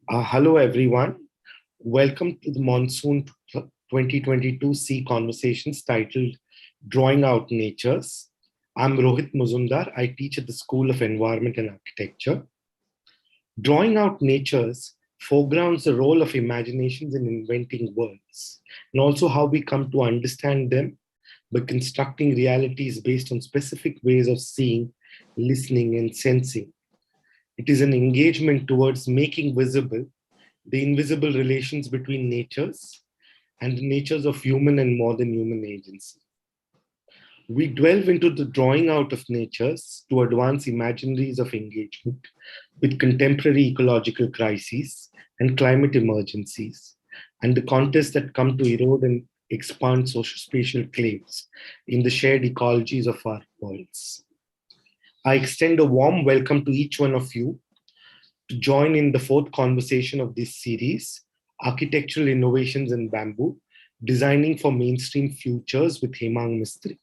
Hello, everyone. Welcome to the Monsoon 2022 C Conversations titled Drawing Out Natures. I'm Rohit Muzumdar. I teach at the School of Environment and Architecture. Drawing Out Natures foregrounds the role of imaginations in inventing worlds and also how we come to understand them by constructing realities based on specific ways of seeing, listening, and sensing. It is an engagement towards making visible the invisible relations between natures and the natures of human and modern human agency. We delve into the drawing out of natures to advance imaginaries of engagement with contemporary ecological crises and climate emergencies, and the contests that come to erode and expand socio-spatial claims in the shared ecologies of our worlds. I extend a warm welcome to each one of you to join in the fourth conversation of this series, Architectural Innovations in Bamboo, Designing for Mainstream Futures with Hemang Mistry.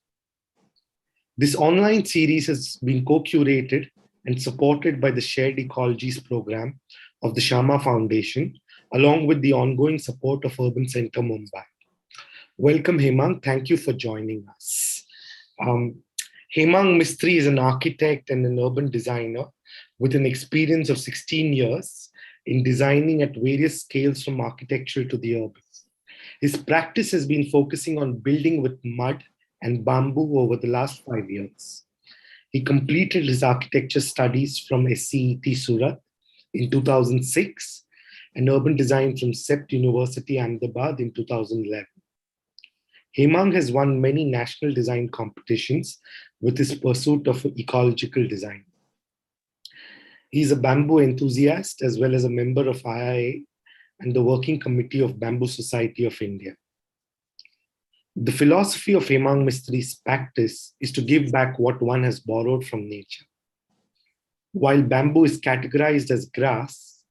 This online series has been co-curated and supported by the Shared Ecologies program of the Shama Foundation, along with the ongoing support of Urban Center Mumbai. Welcome, Hemang. Thank you for joining us. Hemang Mistry is an architect and an urban designer with an experience of 16 years in designing at various scales from architectural to the urban. His practice has been focusing on building with mud and bamboo over the last 5 years. He completed his architecture studies from SCET Surat in 2006 and urban design from CEPT University, Ahmedabad in 2011. Hemang has won many national design competitions with his pursuit of ecological design. He is a bamboo enthusiast as well as a member of IIA and the Working Committee of Bamboo Society of India. The philosophy of Hemang Mistry's practice is to give back what one has borrowed from nature. While bamboo is categorized as grass,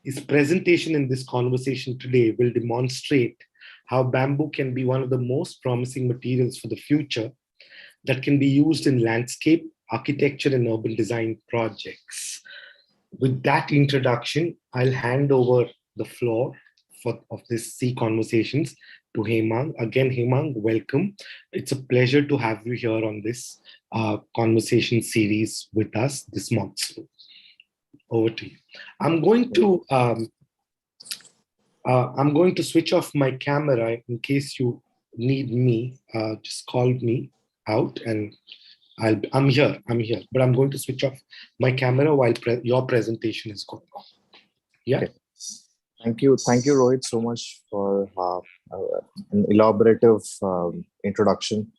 his presentation in this conversation today will demonstrate how bamboo can be one of the most promising materials for the future that can be used in landscape, architecture, and urban design projects. With that introduction, I'll hand over the floor of this C Conversations to Hemang. Again, Hemang, welcome. It's a pleasure to have you here on this conversation series with us this month. Over to you. I'm going to switch off my camera in case you need me. Just call me out and I'm here, but I'm going to switch off my camera while your presentation is going on. Yeah. Okay. Thank you, Rohit, so much for an elaborative introduction.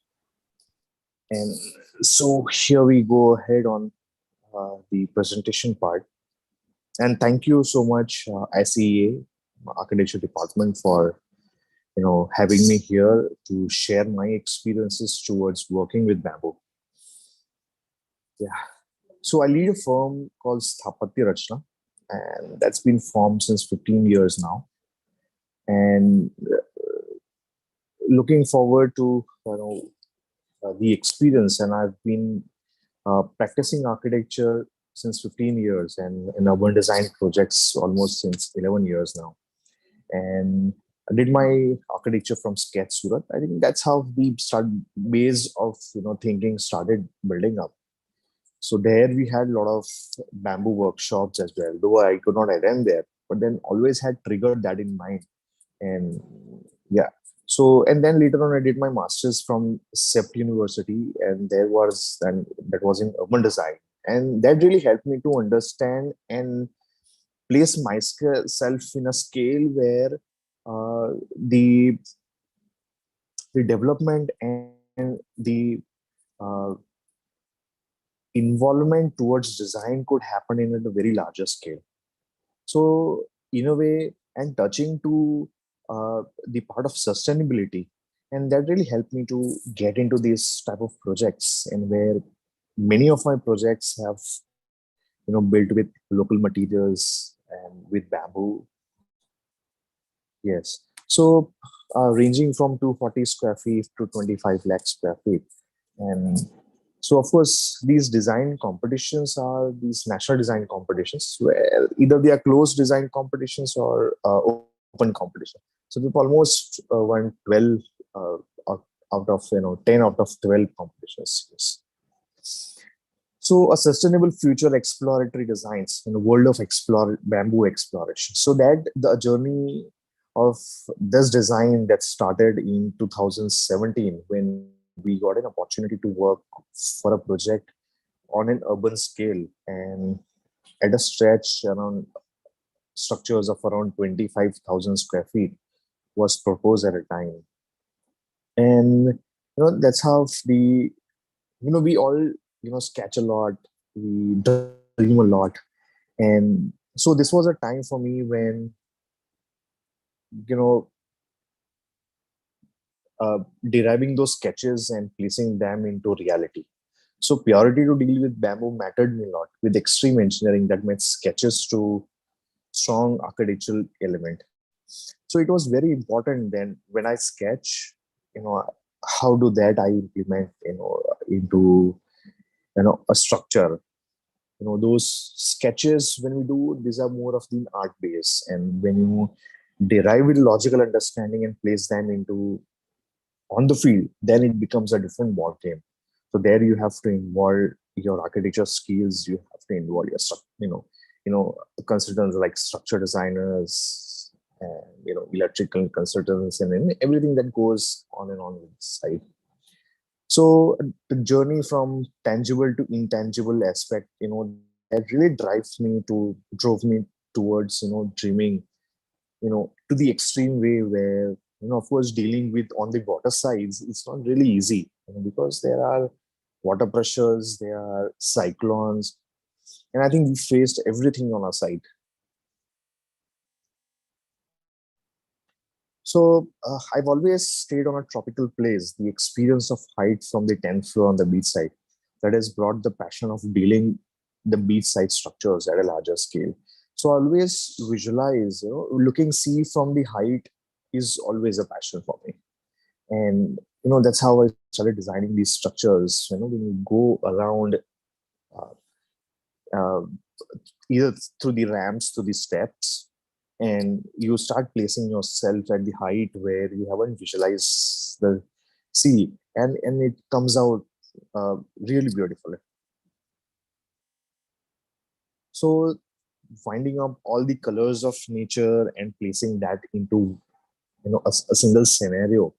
And so here we go ahead on the presentation part. And thank you so much, SEA, Architecture Department, for having me here to share my experiences towards working with bamboo. Yeah. So I lead a firm called CEPT Rachna, and that's been formed since 15 years now. And looking forward to the experience, and I've been practicing architecture since 15 years and in urban design projects almost since 11 years now. And I did my architecture from SCET Surat. I think that's how the base of thinking started building up. So there we had a lot of bamboo workshops as well, though I could not attend there, but then always had triggered that in mind. And yeah, so, and then later on I did my master's from CEPT University, and that was in urban design. And that really helped me to understand and place myself in a scale where the development and the involvement towards design could happen in a very larger scale. So in a way, and touching to the part of sustainability, and that really helped me to get into these type of projects, and where many of my projects have built with local materials and with bamboo. Yes. So ranging from 240 square feet to 25 lakh square feet. And So of course, these design competitions are these national design competitions where either they are closed design competitions or open competition. So we've almost won 12 uh, out out of 10 out of 12 competitions. Yes. So a sustainable future exploratory designs in the world of explore bamboo exploration. So that the journey of this design that started in 2017 when we got an opportunity to work for a project on an urban scale and at a stretch around structures of around 25,000 square feet was proposed at a time. And that's how we all sketch a lot, we dream a lot. And so this was a time for me when you know deriving those sketches and placing them into reality. So purity to deal with bamboo mattered me a lot, with extreme engineering that made sketches to strong architectural element. So it was very important then when I sketch, you know how do that I implement into a structure. Those sketches when we do, these are more of the art base, and when you derive with logical understanding and place them into on the field, then it becomes a different ball game. So there you have to involve your architecture skills, you have to involve your consultants like structure designers and electrical consultants and everything that goes on and on with the site. So the journey from tangible to intangible aspect, that really drove me towards dreaming, to the extreme way where of course dealing with on the water sides, it's not really easy, because there are water pressures, there are cyclones, and I think we faced everything on our side. So I've always stayed on a tropical place. The experience of height from the 10th floor on the beachside, that has brought the passion of dealing the beachside structures at a larger scale. So I always visualize, looking sea from the height is always a passion for me. And that's how I started designing these structures. When you go around, uh, uh, either through the ramps to the steps, and you start placing yourself at the height where you haven't visualized the sea, and it comes out really beautifully. So finding up all the colors of nature and placing that into a single scenario,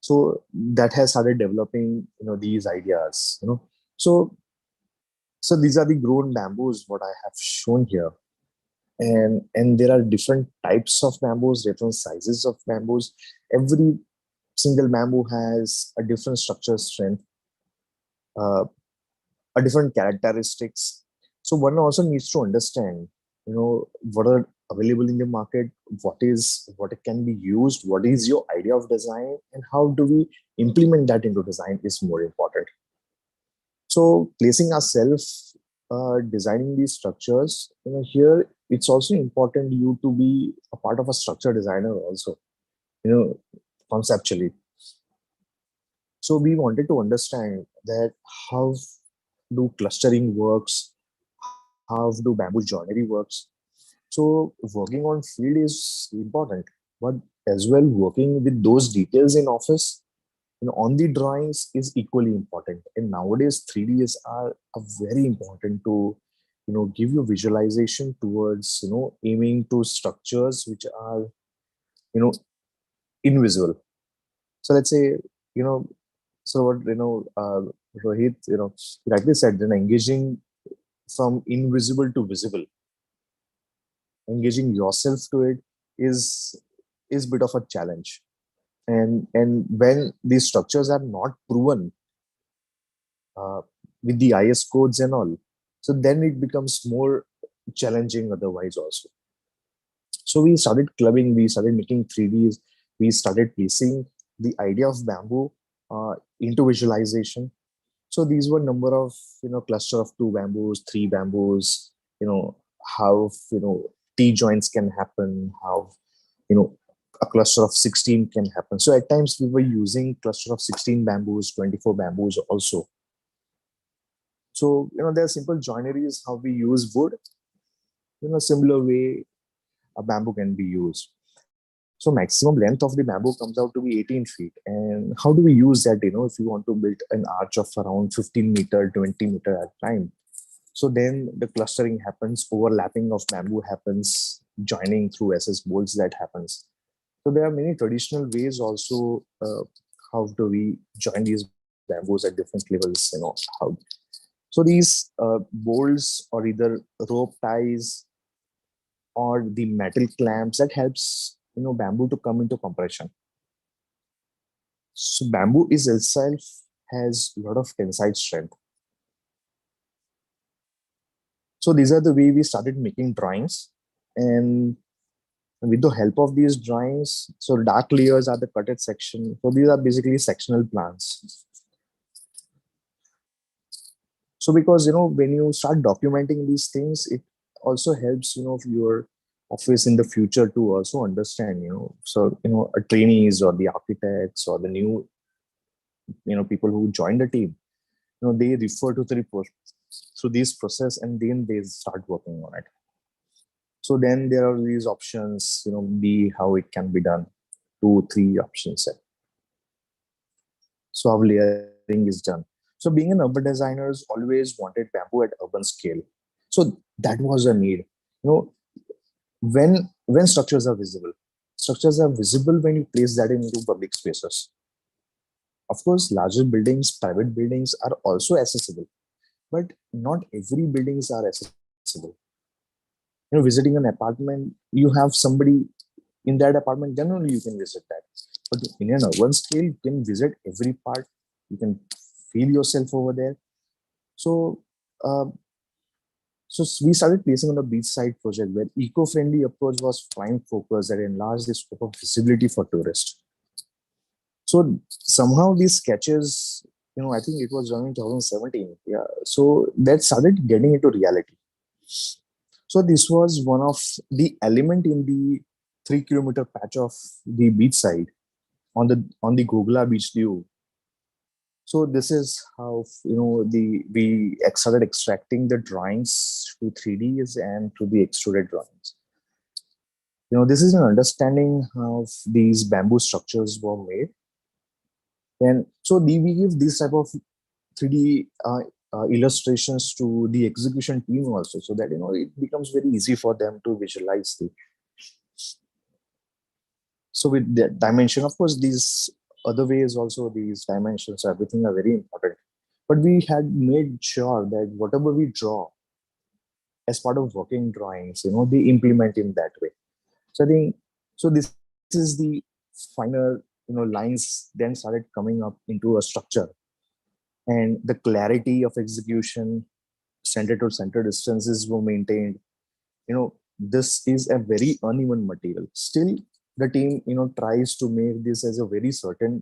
so that has started developing these ideas. So these are the grown bamboos what I have shown here. And there are different types of bamboos, different sizes of bamboos. Every single bamboo has a different structure strength, uh, a different characteristics. So one also needs to understand, what are available in the market, what it can be used, what is your idea of design, and how do we implement that into design is more important. So placing ourselves, designing these structures, here it's also important you to be a part of a structure designer also, you know, conceptually. So we wanted to understand that how do clustering works, how do bamboo joinery works. So working on field is important, but as well working with those details in office, on the drawings is equally important. And nowadays 3ds are very important to give you visualization towards aiming to structures which are you know invisible. So let's say, you know so what Rohit, rightly said, engaging from invisible to visible, engaging yourself to it is bit of a challenge. And when these structures are not proven uh, with the IS codes and all, so then it becomes more challenging otherwise also. So we started clubbing, we started making 3ds, we started placing the idea of bamboo into visualization. So these were number of cluster of 2 bamboos, 3 bamboos, how T joints can happen, how you know a cluster of 16 can happen. So at times we were using cluster of 16 bamboos, 24 bamboos also. So, there are simple joineries, how we use wood. Similar way, a bamboo can be used. So maximum length of the bamboo comes out to be 18 feet. And how do we use that, if you want to build an arch of around 15 meter, 20 meter at a time? So then the clustering happens, overlapping of bamboo happens, joining through SS bolts that happens. So there are many traditional ways also. How do we join these bamboos at different levels? How. So these bolts or either rope ties or the metal clamps that helps bamboo to come into compression. So bamboo is itself has a lot of tensile strength. So these are the way we started making drawings, and with the help of these drawings, so dark layers are the cutted section. So these are basically sectional plans. So because when you start documenting these things, it also helps your office in the future to also understand. So trainees or the architects or the new people who join the team, they refer to the report through this process, and then they start working on it. So then there are these options, B, how it can be done, 2, 3 options. So how layering is done. So being an urban designer always wanted bamboo at urban scale. So that was a need. When structures are visible when you place that into public spaces. Of course, larger buildings, private buildings are also accessible, but not every buildings are accessible. Visiting an apartment, you have somebody in that apartment, then only you can visit that. But in an urban scale, you can visit every part. You can feel yourself over there. So, uh, so we started placing on the Beachside project where eco-friendly approach was prime focus that enlarged the scope of visibility for tourists. So somehow these sketches, I think it was done in 2017. Yeah. So that started getting into reality. So this was one of the element in the 3 kilometer patch of the beachside on the Gogla beach view. So this is how we started extracting the drawings to 3Ds and to the extruded drawings. This is an understanding of these bamboo structures were made, and so we give this type of 3D illustrations to the execution team also, so that it becomes very easy for them to visualize the. So with the dimension, of course, these other ways also, these dimensions, everything are very important. But we had made sure that whatever we draw as part of working drawings, they implement in that way. So I think so. This is the final, lines then started coming up into a structure, and the clarity of execution, center to center distances were maintained. This is a very uneven material. Still, the team tries to make this as a very certain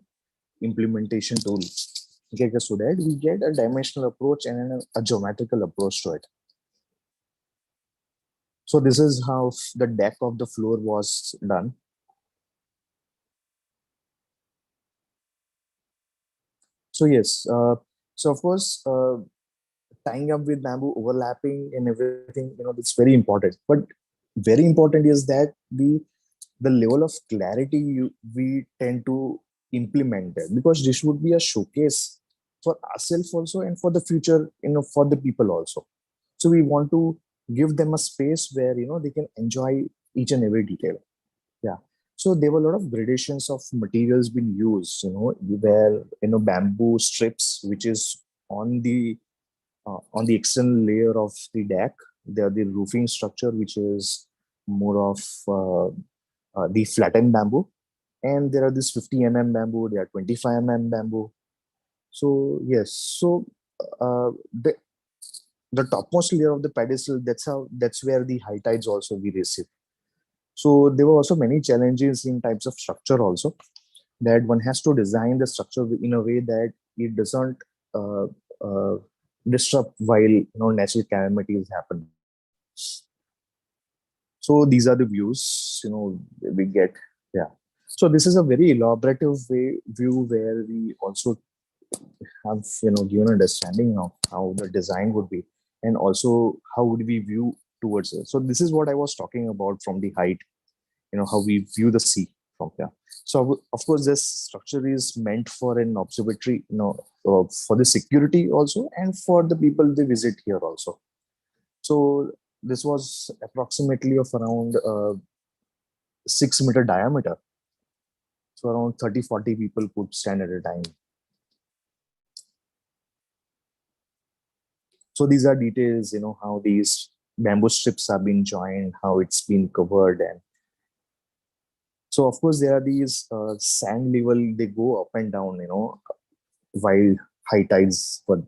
implementation tool. Okay, so that we get a dimensional approach and a geometrical approach to it. So this is how the deck of the floor was done. So yes, so of course, tying up with bamboo, overlapping and everything, it's very important. But very important is that the level of clarity we tend to implement that, because this would be a showcase for ourselves also and for the future, for the people also. So we want to give them a space where they can enjoy each and every detail. Yeah. So there were a lot of gradations of materials being used, where bamboo strips, which is on the external layer of the deck. There are the roofing structure, which is more of the flattened bamboo, and there are this 50 bamboo, there are 25 bamboo. So yes, so the topmost layer of the pedestal, that's where the high tides also we receive. So there were also many challenges in types of structure also, that one has to design the structure in a way that it doesn't uh, uh, disrupt while natural calamities happen. So these are the views we get. Yeah. So this is a very elaborative view where we also have given understanding of how the design would be, and also how would we view towards it. So this is what I was talking about from the height, how we view the sea from here. So of course this structure is meant for an observatory, for the security also, and for the people they visit here also. So this was approximately of around 6 meter diameter. So around 30-40 people could stand at a time. So these are details, how these bamboo strips have been joined, how it's been covered. And so of course there are these sand level, they go up and down, while high tides, but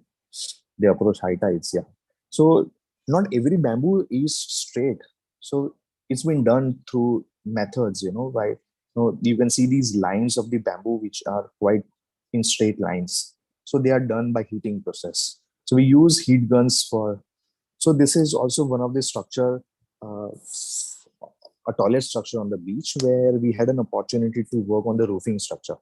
they approach high tides. Yeah. So not every bamboo is straight. So it's been done through methods, by, you can see these lines of the bamboo, which are quite in straight lines. So they are done by heating process. So we use heat guns for, so this is also one of the structure, a tallest structure on the beach, where we had an opportunity to work on the roofing structure.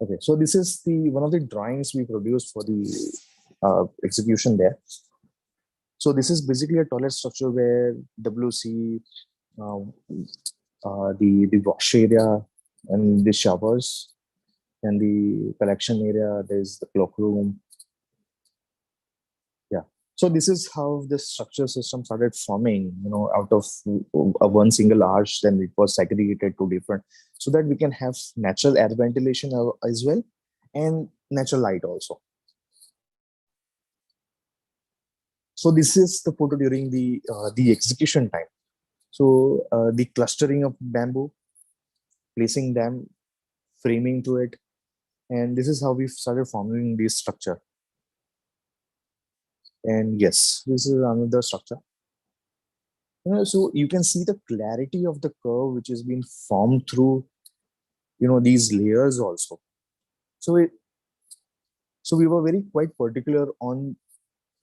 Okay, so this is the one of the drawings we produced for the execution there. So this is basically a toilet structure where WC, uh, the wash area, and the showers, and the collection area. There's the cloakroom. Yeah. So this is how the structure system started forming. Out of one single arch, then it was segregated to different, so that we can have natural air ventilation as well, and natural light also. So this is the photo during the execution time. So the clustering of bamboo, placing them, framing to it, and this is how we started forming this structure. And yes, this is another structure. So you can see the clarity of the curve which has been formed through these layers also. So we were very quite particular on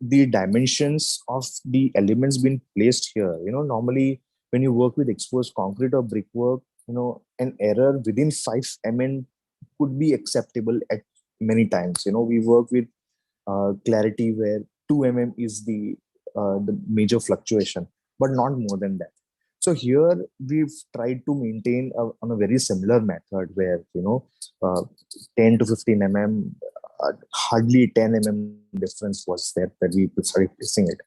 the dimensions of the elements being placed here. Normally when you work with exposed concrete or brickwork, an error within 5 mm could be acceptable at many times. We work with clarity where 2 mm is the major fluctuation, but not more than that. So here we've tried to maintain on a very similar method where uh, 10 to 15 mm, hardly 10 mm difference was there that we started placing it.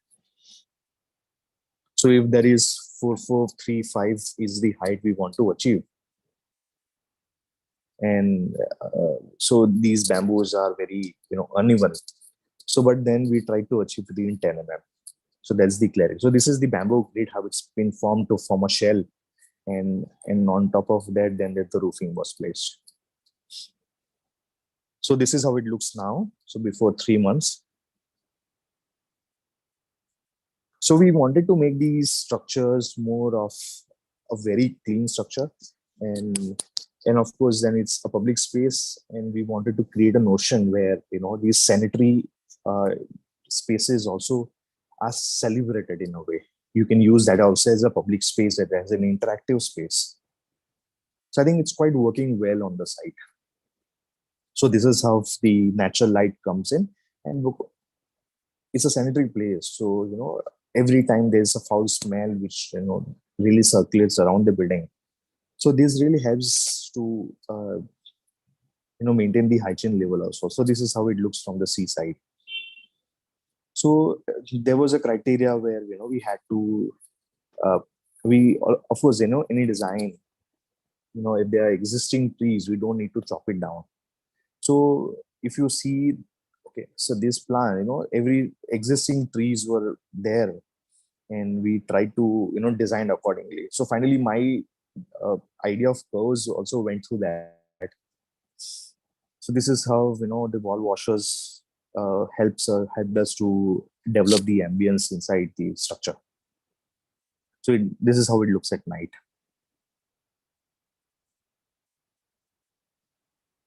So if there is 4435 is the height we want to achieve, and so these bamboos are very uneven. So but then we try to achieve within 10 mm. So that's the clarity. So this is the bamboo grid, how it's been formed to form a shell, and on top of that, then the roofing was placed. So this is how it looks now. So before 3 months. So we wanted to make these structures more of a very clean structure, and of course then it's a public space, and we wanted to create a notion where these sanitary spaces also are celebrated in a way. You can use that also as a public space, as an interactive space. So I think it's quite working well on the site. So this is how the natural light comes in, and it's a sanitary place. So every time there's a foul smell which really circulates around the building. So this really helps to maintain the hygiene level also. So this is how it looks from the seaside. So there was a criteria where we had to we of course any design, if there are existing trees, we don't need to chop it down. So if you see, okay, so this plan, every existing trees were there, and we tried to design accordingly. So finally my idea of curves also went through that. So this is how the wall washers helped us to develop the ambience inside the structure. So this is how it looks at night.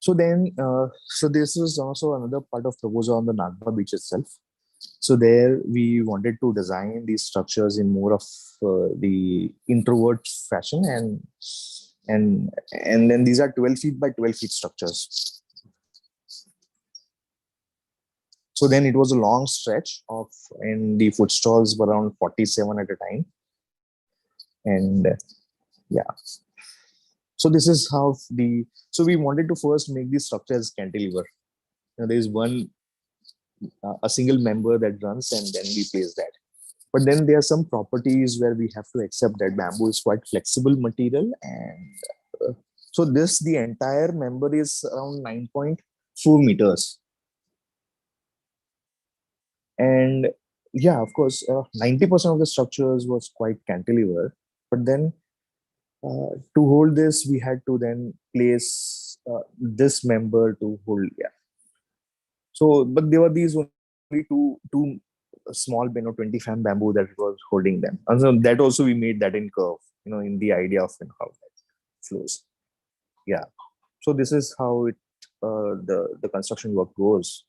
So then, so this is also another part of proposal on the Nagpur beach itself. So there we wanted to design these structures in more of the introvert fashion, and And then these are 12 feet by 12 feet structures. So then it was a long stretch of, and the food stalls were around 47 at a time. And yeah, so this is how so we wanted to first make the structure as cantilever. There is a single member that runs, and then we place that. But then there are some properties where we have to accept that bamboo is quite flexible material. And so the entire member is around 9.4 meters. And yeah, of course, 90% of the structures was quite cantilever. But then to hold this, we had to then place this member to hold. Yeah. So, but there were these only two small, 25 bamboo that was holding them. And so that also we made that in curve, in the idea of how that flows. Yeah. So this is how the construction work goes,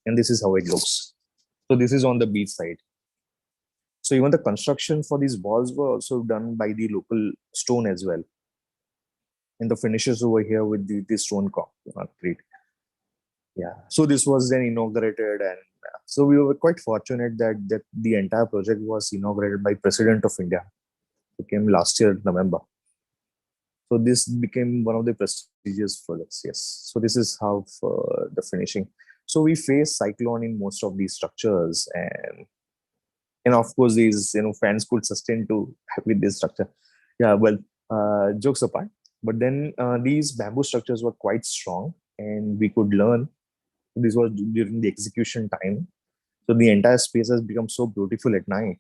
and this is how it looks. So this is on the beach side. So even the construction for these walls were also done by the local stone as well. And the finishes over here with the stone concrete. Yeah. So this was then inaugurated, and so we were quite fortunate that the entire project was inaugurated by President of India, who came last year November. So this became one of the prestigious projects. Yes. So this is how the finishing. So we face cyclone in most of these structures, and of course these fans could sustain to with this structure. Yeah. Well, jokes apart, but then these bamboo structures were quite strong, and we could learn. This was during the execution time. So the entire space has become so beautiful at night.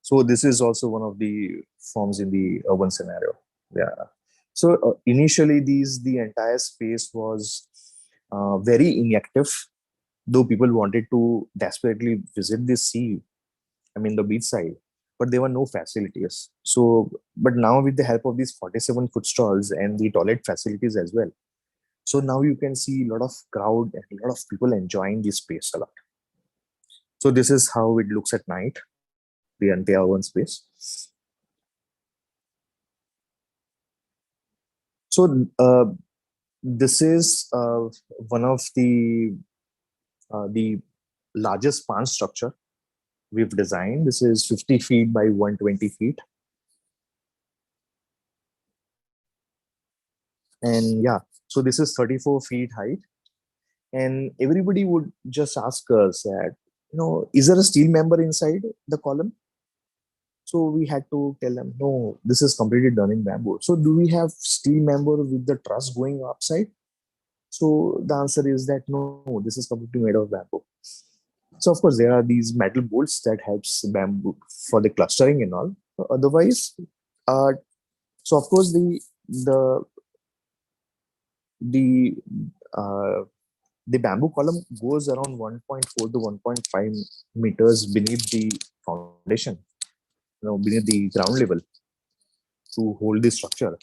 So this is also one of the forms in the urban scenario. Yeah. So initially, the entire space was very inactive, though people wanted to desperately visit the sea. I mean, the beach side, but there were no facilities. So, but now with the help of these 47 foot stalls and the toilet facilities as well, so now you can see a lot of crowd and a lot of people enjoying this space a lot. So this is how it looks at night, the entire urban space. So this is one of the largest span structure we've designed. This is 50 feet by 120 feet. And yeah, so this is 34 feet height. And everybody would just ask us that, is there a steel member inside the column? So we had to tell them, no, this is completely done in bamboo. So do we have steel member with the truss going upside? So the answer is that no, this is completely made of bamboo. So of course there are these metal bolts that helps bamboo for the clustering and all. Otherwise, uh, so of course the the uh, the bamboo column goes around 1.4 to 1.5 meters beneath the foundation, beneath the ground level to hold the structure.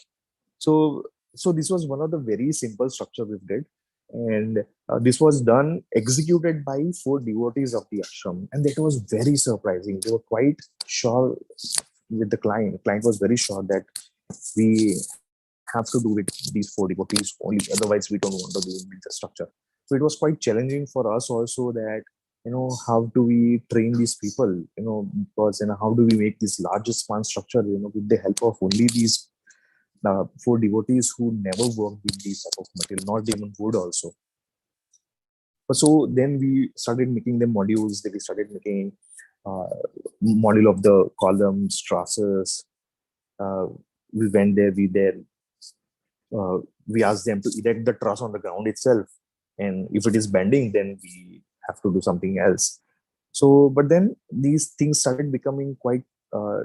So, so this was one of the very simple structure we did, and this was done executed by 4 devotees of the ashram, and that was very surprising. They were quite sure with the client. Client was very sure that we have to do with these 4 devotees only. Otherwise, we don't want to do with the structure. So it was quite challenging for us also that how do we train these people? Because how do we make this largest span structure? With the help of only these 4 devotees who never worked with these type of material, not even wood also. But so then we started making them modules. Then we started making uh, module of the columns, trusses. Uh, we went there. Uh, we asked them to erect the truss on the ground itself, and if it is bending, then we have to do something else. So, but then these things started becoming quite uh,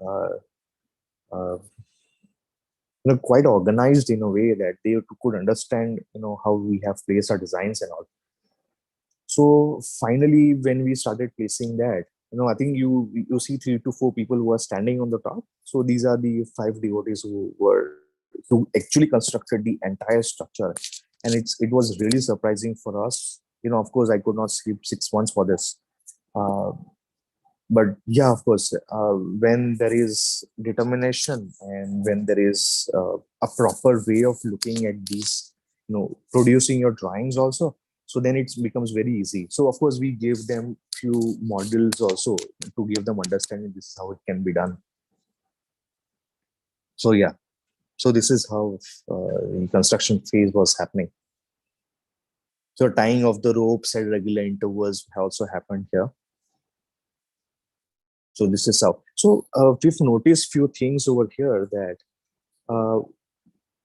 uh, uh, quite organized in a way that they could understand how we have placed our designs and all. So finally when we started placing that, I think you see 3 to 4 people who are standing on the top. So these are the 5 devotees who actually constructed the entire structure, and it was really surprising for us. Of course I could not sleep 6 months for this. Uh, but yeah, of course, when there is determination and when there is a proper way of looking at these, producing your drawings also, so then it becomes very easy. So of course, we gave them few models also to give them understanding this is how it can be done. So yeah, so this is how the construction phase was happening. So tying of the ropes at regular intervals also happened here. So this is how. So we've noticed few things over here that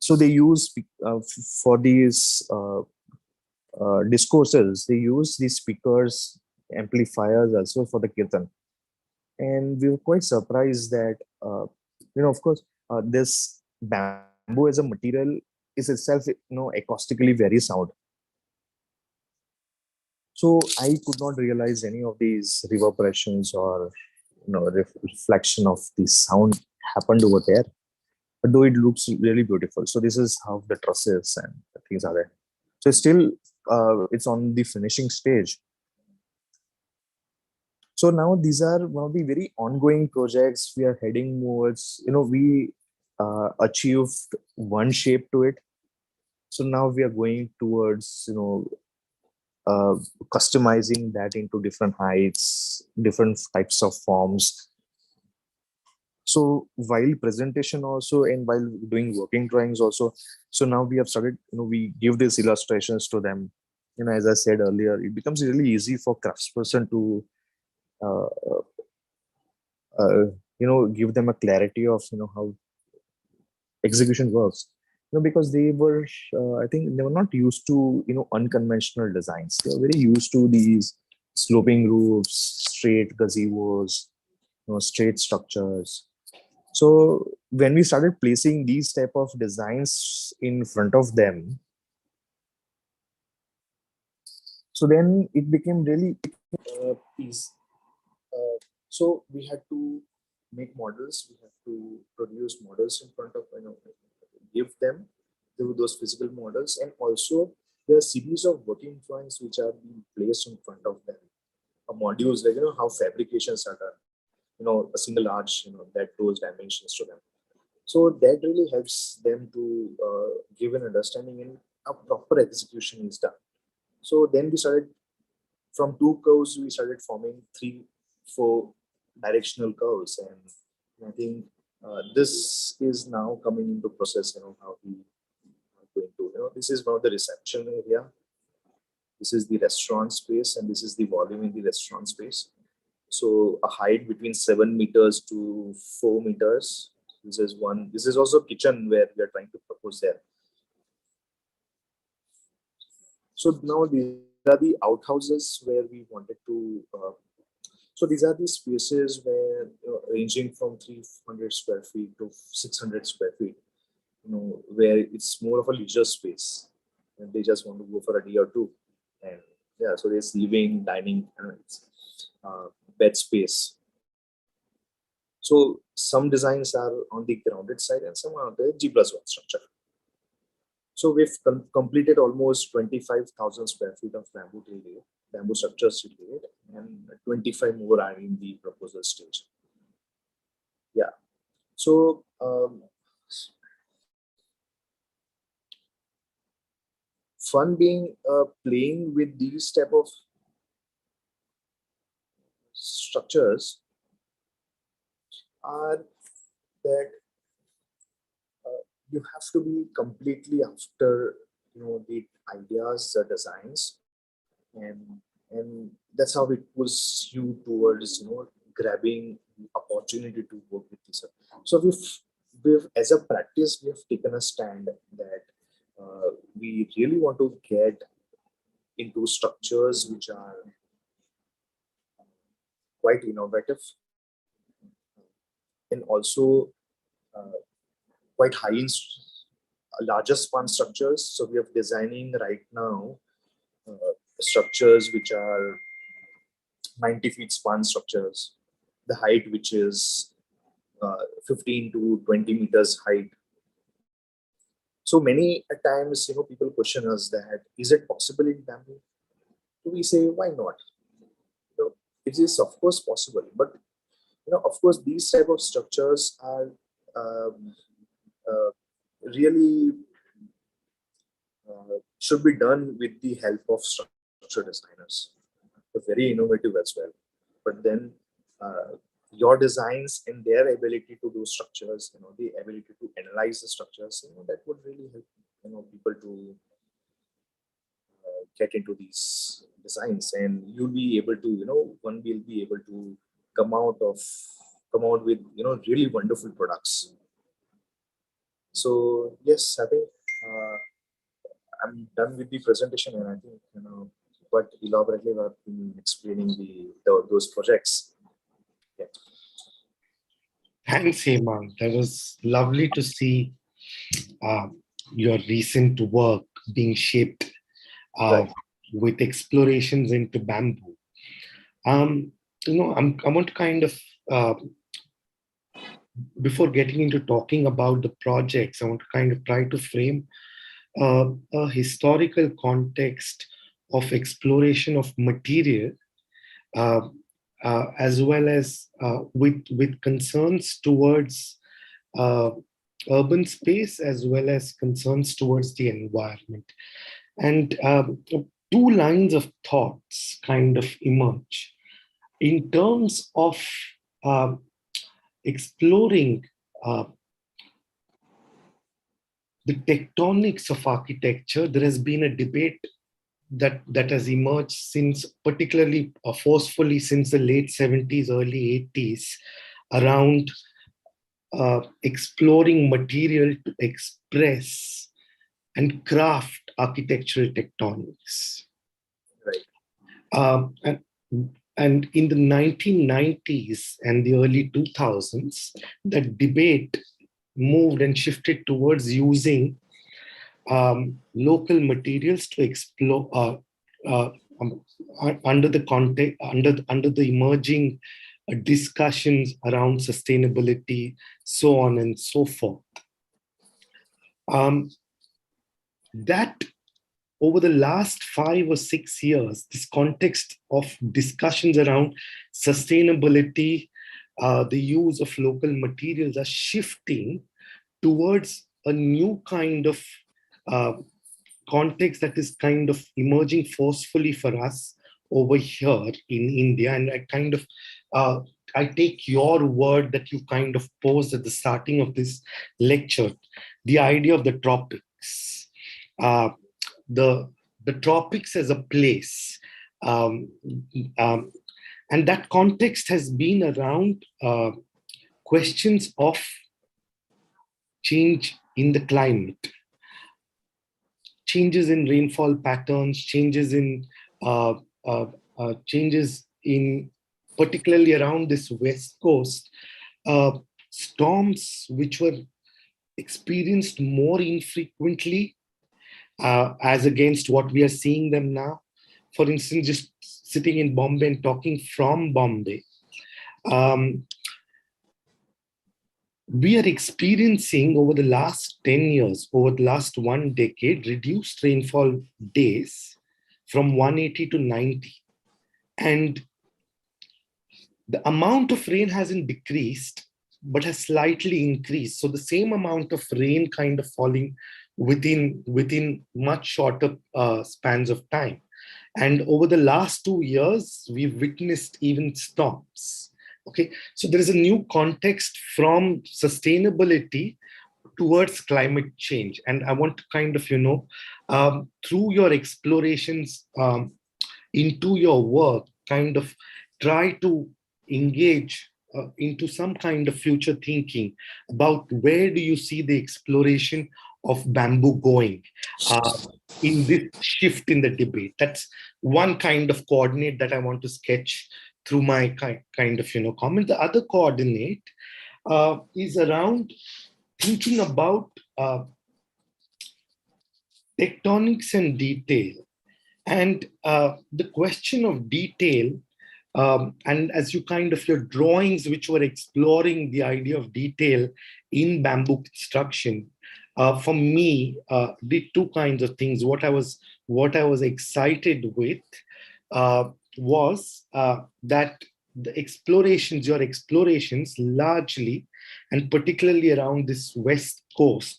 so they use for these discourses, they use these speakers, amplifiers also for the kirtan, and we were quite surprised that of course this bamboo as a material is itself acoustically very sound. So I could not realize any of these reverberations or reflection of the sound happened over there, though it looks really beautiful. So this is how the trusses and the things are there. So still, it's on the finishing stage. So now these are one of the very ongoing projects we are heading towards. We achieved one shape to it. So now we are going towards customizing that into different heights, different types of forms. So while presentation also and while doing working drawings also, so now we have started, we give these illustrations to them. As I said earlier, it becomes really easy for craftsperson to, uh, uh, give them a clarity of, how execution works. Because they were, I think they were not used to, unconventional designs. They were very used to these sloping roofs, straight gazebos, straight structures. So when we started placing these type of designs in front of them, so then it became really piece. So we had to make models. We have to produce models in front of, give them those physical models, and also there are series of working drawings which are being placed in front of them. Modules like how fabrications are done. A single arch, that those dimensions to them. So that really helps them to give an understanding and a proper execution is done. So then we started from two curves, we started forming three, four directional curves. And I think this is now coming into process, how we are going to, this is one of the reception area. This is the restaurant space and this is the volume in the restaurant space. So a height between 7 meters to 4 meters. This is one. This is also kitchen where we are trying to propose there. So now these are the outhouses where we wanted to. So these are the spaces where ranging from 300 square feet to 600 square feet. Where it's more of a leisure space, and they just want to go for a day or two, and yeah, so there's living, dining, bed space. So some designs are on the grounded side and some are on the G+1 structure. So we've completed almost 25,000 square feet of bamboo structures to date, and 25 more are in the proposal stage. Yeah. So fun being playing with these type of structures are that you have to be completely after the ideas, the designs, and that's how it pulls you towards grabbing the opportunity to work with this. So we've as a practice we have taken a stand that we really want to get into structures which are quite innovative and also uh, quite high in larger span structures. So we are designing right now structures which are 90 feet span structures, the height which is 15 to 20 meters height. So many times, people question us that, is it possible in bamboo? So we say, why not? it is of course possible, but of course, these type of structures are uh, really should be done with the help of structure designers. They're very innovative as well. But then your designs and their ability to do structures, the ability to analyze the structures, that would really help, people to get into these designs, and you'll be able to, one will be able to come out with, really wonderful products. So yes, I think I'm done with the presentation, and I think quite elaborately I've been explaining those projects. Yeah. Thanks, Hemang. That was lovely to see your recent work being shaped Right. with explorations into bamboo. I want to kind of, before getting into talking about the projects, I want to kind of try to frame a historical context of exploration of material, uh, as well as with concerns towards urban space, as well as concerns towards the environment. And two lines of thoughts kind of emerge in terms of uh, exploring the tectonics of architecture. There has been a debate that has emerged since, particularly forcefully since the late 70s, early 80s, around exploring material to express and craft architectural tectonics. Right. And in the 1990s and the early 2000s, that debate moved and shifted towards using local materials to explore under the context, under the emerging discussions around sustainability, so on and so forth. That over the last 5 or 6 years, this context of discussions around sustainability, the use of local materials are shifting towards a new kind of context that is kind of emerging forcefully for us over here in India. And I kind of, I take your word that you kind of posed at the starting of this lecture, the idea of the tropics. The tropics as a place, and that context has been around questions of change in the climate, changes in rainfall patterns, changes in particularly around this west coast, storms which were experienced more infrequently as against what we are seeing them now. For instance, just sitting in Bombay and talking from Bombay, we are experiencing over the last 10 years, over the last 1 decade, reduced rainfall days from 180 to 90. And the amount of rain hasn't decreased, but has slightly increased. So the same amount of rain kind of falling within much shorter spans of time. And over the last 2 years, we've witnessed even storms. Okay, so there is a new context from sustainability towards climate change. And I want to kind of, through your explorations into your work, kind of try to engage into some kind of future thinking about where do you see the exploration of bamboo going in this shift in the debate. That's one kind of coordinate that I want to sketch through my kind of comment. The other coordinate is around thinking about tectonics and detail. And the question of detail, and as you kind of your drawings which were exploring the idea of detail in bamboo construction, for me, did two kinds of things. What I was excited with was that your explorations largely, and particularly around this West Coast,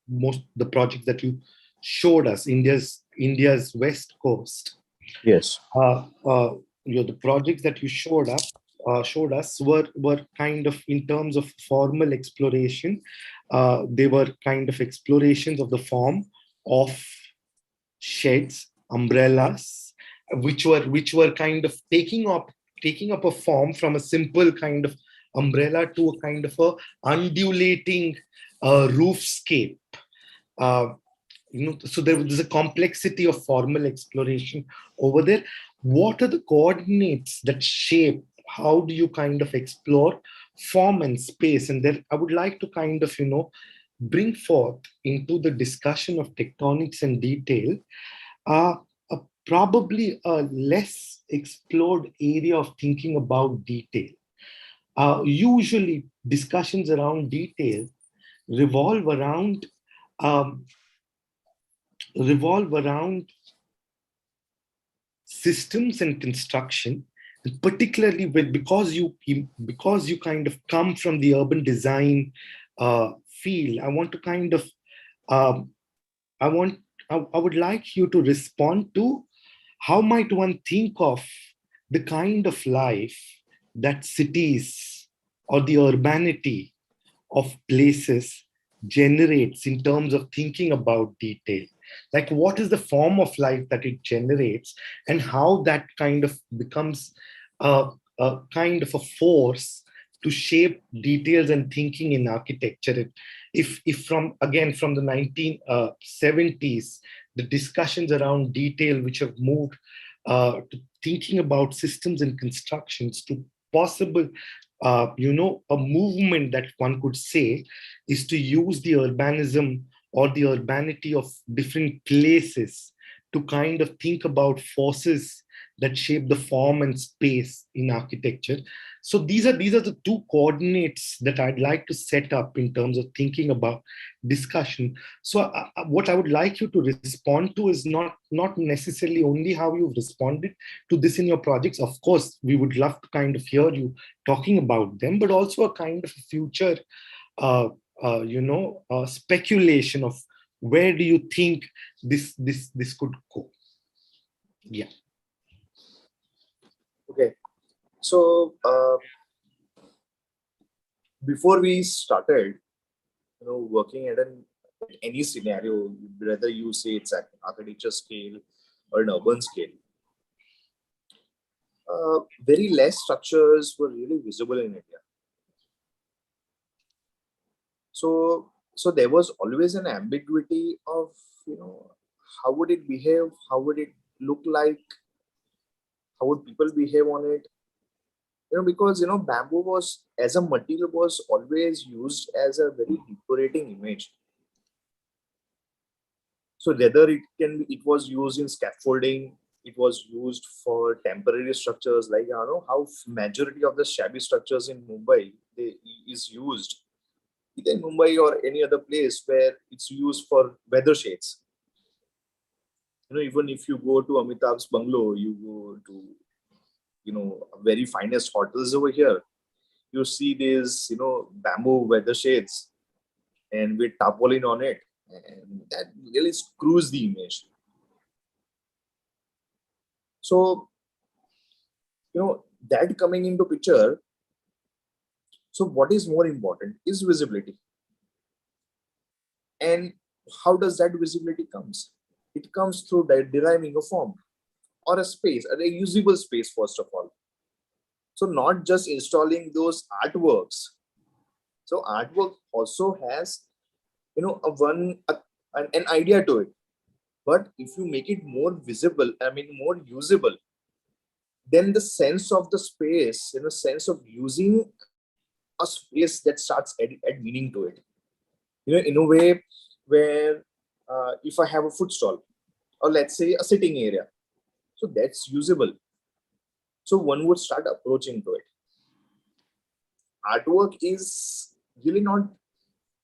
most the projects that you showed us, India's West Coast, Yes. uh, uh, the projects that you showed us were kind of, in terms of formal exploration, they were kind of explorations of the form of sheds, umbrellas, which were kind of taking up a form from a simple kind of umbrella to a kind of a undulating roofscape. Uh, so there's a complexity of formal exploration over there. What are the coordinates that shape? How do you kind of explore form and space? And then I would like to kind of bring forth into the discussion of tectonics and detail uh, probably a less explored area of thinking about detail. Usually discussions around detail revolve around um, revolve around systems and construction, and particularly because you kind of come from the urban design field. I want to kind of um, I want I would like you to respond to how might one think of the kind of life that cities or the urbanity of places generates in terms of thinking about detail. Like, what is the form of life that it generates, and how that kind of becomes a kind of a force to shape details and thinking in architecture. If from, again, from the 1970s, the discussions around detail, which have moved to thinking about systems and constructions, to possible a movement that one could say is to use the urbanism or the urbanity of different places to kind of think about forces that shape the form and space in architecture. So these are the two coordinates that I'd like to set up in terms of thinking about discussion. So what I would like you to respond to is not necessarily only how you've responded to this in your projects. Of course, we would love to kind of hear you talking about them, but also a kind of future speculation of where do you think this could go. Yeah. Okay. So before we started, working at any scenario, whether you say it's at architecture scale or an urban scale, very less structures were really visible in India. So there was always an ambiguity of, how would it behave? How would it look like? How would people behave on it? Because bamboo was, as a material, was always used as a very decorating image. So whether it was used in scaffolding, it was used for temporary structures, like how majority of the shabby structures in Mumbai is used, either in Mumbai or any other place where it's used for weather shades. Even if you go to Amitabh's bungalow, you go to very finest hotels over here, you see these bamboo weather shades and with tarpaulin on it, and that really screws the image. So that coming into picture, so what is more important is visibility. And how does that visibility comes? It comes through deriving a form or a space, a usable space, first of all. So not just installing those artworks. So artwork also has an idea to it. But if you make it more visible, more usable, then the sense of the space, sense of using a space, that starts add meaning to it. In a way where, if I have a food stall, or let's say a sitting area, so that's usable. So one would start approaching to it. Artwork is really not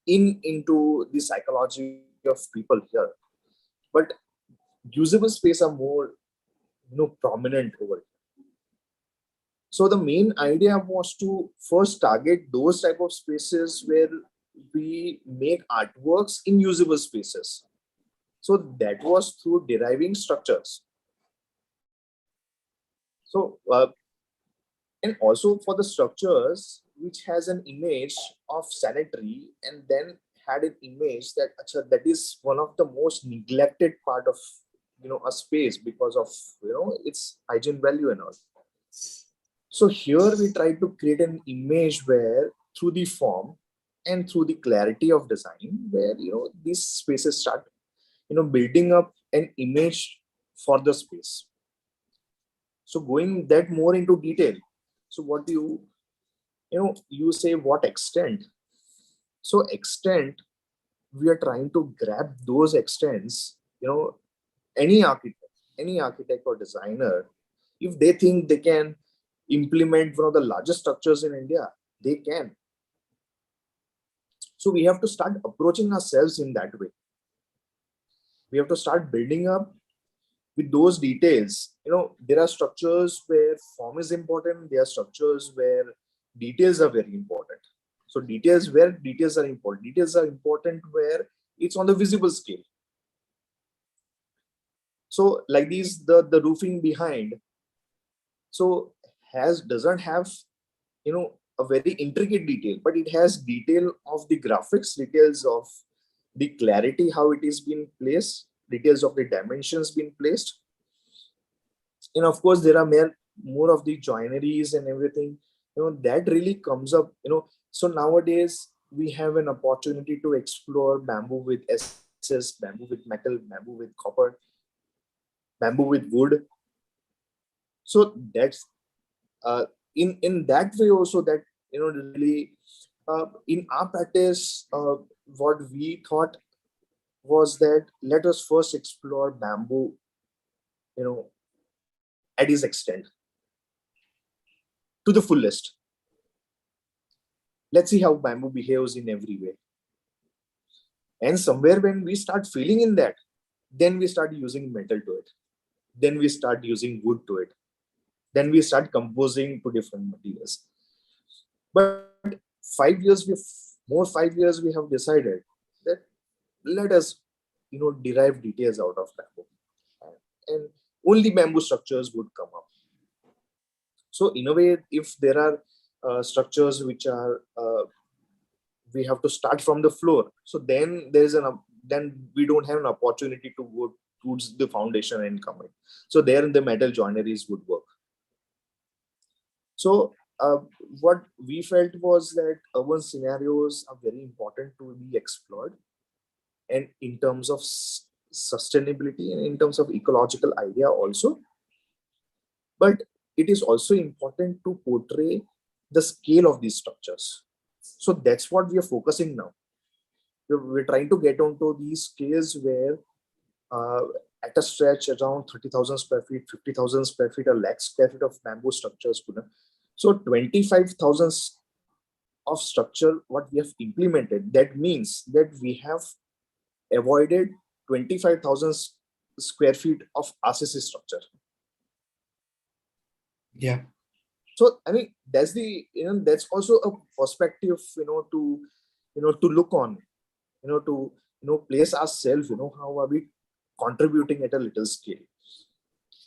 into the psychology of people here, but usable space are more prominent over here. So the main idea was to first target those type of spaces where we make artworks in usable spaces. So that was through deriving structures. So and also for the structures which has an image of sanitary and then had an image that that is one of the most neglected part of a space because of its hygiene value and all. So here we try to create an image where through the form and through the clarity of design where these spaces start building up an image for the space. So going that more into detail, so what do you say what extent? So extent, we are trying to grab those extents. Any architect or designer, if they think they can implement one of the largest structures in India, they can. So we have to start approaching ourselves in that way. We have to start building up with those details. There are structures where form is important. There are structures where details are very important. So details where details are important. Details are important where it's on the visible scale. So like these, the roofing behind, so doesn't have a very intricate detail, but it has detail of the graphics, details of the clarity, how it is being placed, details of the dimensions being placed. And of course there are more of the joineries and everything that really comes up. So nowadays we have an opportunity to explore bamboo with SS, bamboo with metal, bamboo with copper, bamboo with wood. So that's in that way also, that really in our practice, what we thought was that let us first explore bamboo at its extent to the fullest. Let's see how bamboo behaves in every way. And somewhere when we start feeling in that, then we start using metal to it. Then we start using wood to it. Then we start composing to different materials. But 5 years, 5 years, we have decided that let us, derive details out of bamboo. And only bamboo structures would come up. So in a way, if there are structures which are we have to start from the floor, so then then we don't have an opportunity to go towards the foundation and come in. So there the metal joineries would work. So what we felt was that urban scenarios are very important to be explored, and in terms of sustainability and in terms of ecological idea also. But it is also important to portray the scale of these structures. So that's what we are focusing now. We're trying to get onto these scales where at a stretch around 30,000 square feet, 50,000 square feet, a lakh square feet of bamboo structures. So 25,000 of structure what we have implemented, that means that we have avoided 25,000 square feet of RCC structure. Yeah. So I mean that's that's also a perspective to look on, to place ourselves, how are we contributing at a little scale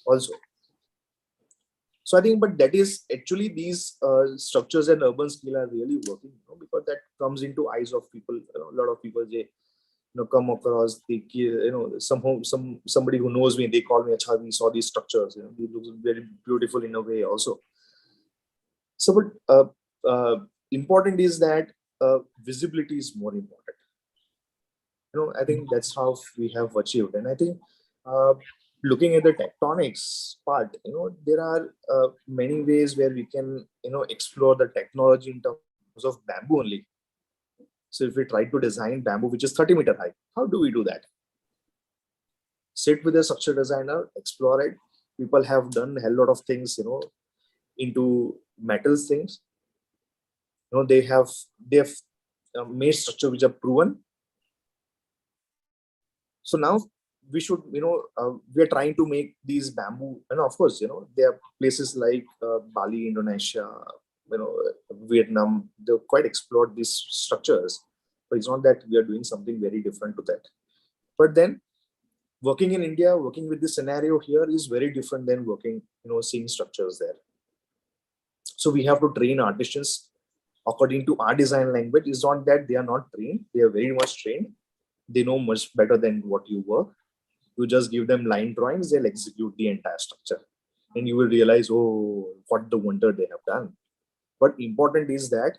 also. So I think, but that is actually these structures and urban scale are really working, because that comes into eyes of people. A lot of people, they come across the somehow somebody who knows me, they call me, "Acha, we saw these structures. It looks very beautiful in a way also." So, but important is that visibility is more important. I think that's how we have achieved, and I think looking at the tectonics part, there are many ways where we can explore the technology in terms of bamboo only. So if we try to design bamboo which is 30-meter high, how do we do that? Sit with a structural designer, explore it. People have done a hell lot of things into metals things. They have made structure which are proven. So now we should, we are trying to make these bamboo, and of course, there are places like Bali, Indonesia, Vietnam, they've quite explored these structures, but it's not that we are doing something very different to that. But then working in India, working with this scenario here is very different than working, seeing structures there. So we have to train artisans according to our design language. It's not that they are not trained, they are very much trained. They know much better than what you work. You just give them line drawings, they'll execute the entire structure. And you will realize, oh, what the wonder they have done. But important is that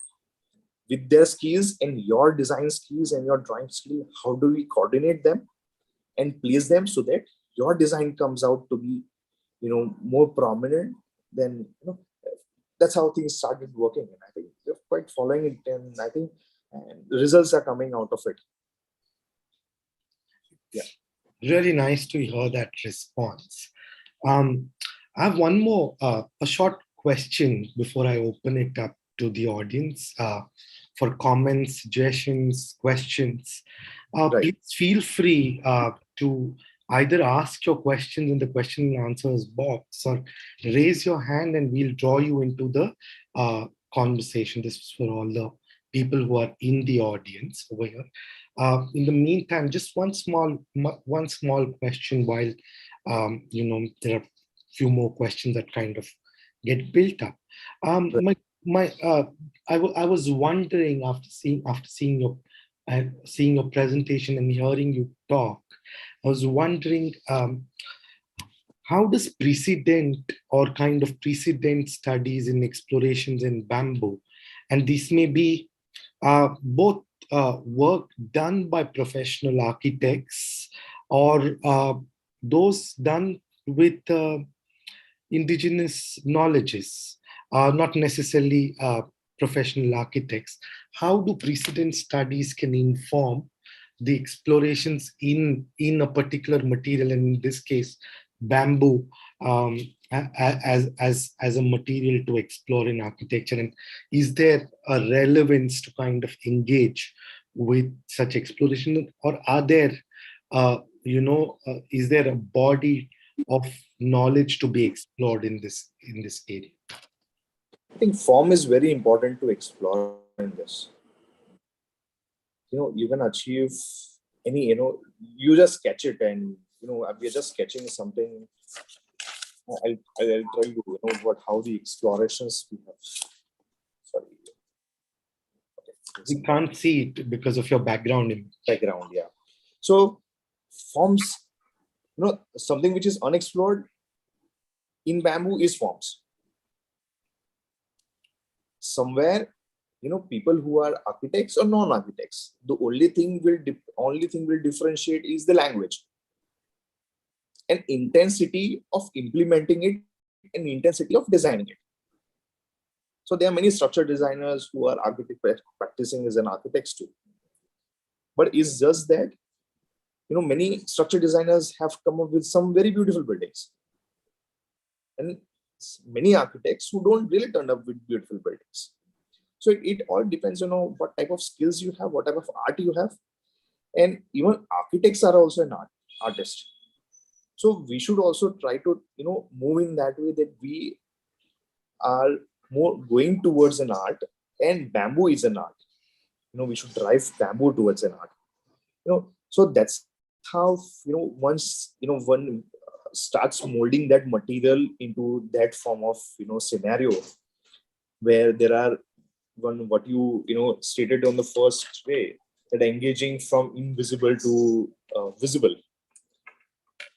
with their skills and your design skills and your drawing skill, how do we coordinate them and place them so that your design comes out to be, more prominent than, that's how things started working. And I think we're quite following it, and I think the results are coming out of it. Yeah. Really nice to hear that response. I have one more, a short question before I open it up to the audience for comments, suggestions, questions. Right. Please feel free to either ask your questions in the question and answers box or raise your hand and we'll draw you into the conversation. This is for all the people who are in the audience over here. In the meantime, just one small question while, there are few more questions that kind of get built up. I was wondering after seeing your presentation and hearing you talk, I was wondering how does precedent or kind of precedent studies in explorations in bamboo, and this may be both work done by professional architects or those done with indigenous knowledges, not necessarily professional architects. How do precedent studies can inform the explorations in a particular material, and in this case, bamboo, as a material to explore in architecture? And is there a relevance to kind of engage with such exploration, or are there, is there a body of knowledge to be explored in this area? I think form is very important to explore in this. You can achieve any, you just sketch it, and we're just sketching something. I'll tell you, how the explorations we have. Sorry. We can't see it because of your background. Yeah. So forms, something which is unexplored in bamboo is forms. Somewhere, people who are architects or non-architects, the only thing will differentiate is the language and intensity of implementing it and intensity of designing it. So there are many structure designers who are practicing as an architects too. But it's just that, many structure designers have come up with some very beautiful buildings. And many architects who don't really turn up with beautiful buildings. So it all depends on what type of skills you have, what type of art you have. And even architects are also an artist. So we should also try to, move in that way, that we are more going towards an art, and bamboo is an art. We should drive bamboo towards an art. So that's how, once, one starts molding that material into that form of, scenario, where there are what you, stated on the first way, that engaging from invisible to visible.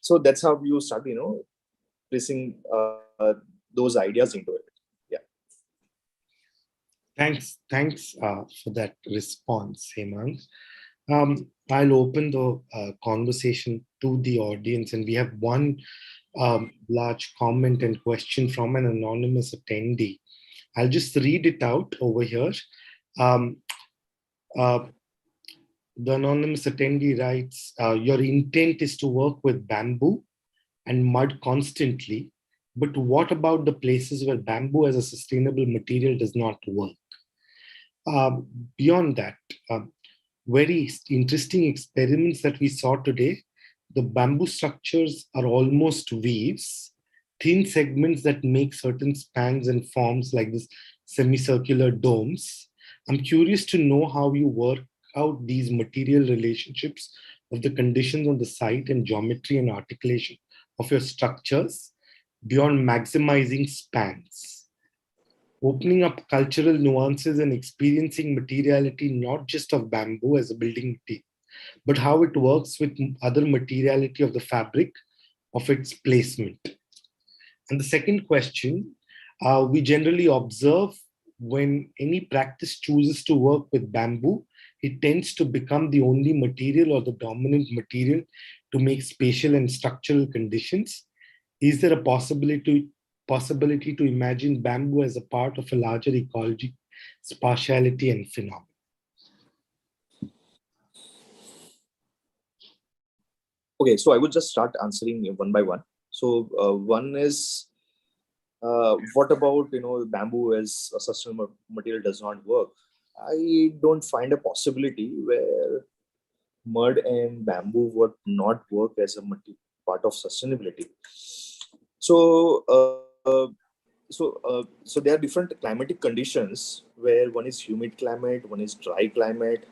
So that's how you start, placing those ideas into it. Yeah. Thanks for that response, Hemang. I'll open the conversation to the audience, and we have one large comment and question from an anonymous attendee. I'll just read it out over here. The anonymous attendee writes, your intent is to work with bamboo and mud constantly, but what about the places where bamboo as a sustainable material does not work? Beyond that, very interesting experiments that we saw today The bamboo structures are almost weaves, thin segments that make certain spans and forms like this semicircular domes. I'm curious to know how you work out these material relationships of the conditions on the site and geometry and articulation of your structures beyond maximizing spans, opening up cultural nuances and experiencing materiality not just of bamboo as a building material, but how it works with other materiality of the fabric of its placement. And the second question, we generally observe when any practice chooses to work with bamboo, it tends to become the only material or the dominant material to make spatial and structural conditions. Is there a possibility to imagine bamboo as a part of a larger ecology, spatiality, and phenomena? Okay, so I would just start answering one by one. So one is, what about, bamboo as a sustainable material does not work? I don't find a possibility where mud and bamboo would not work as a part of sustainability. So, so there are different climatic conditions where one is humid climate, one is dry climate.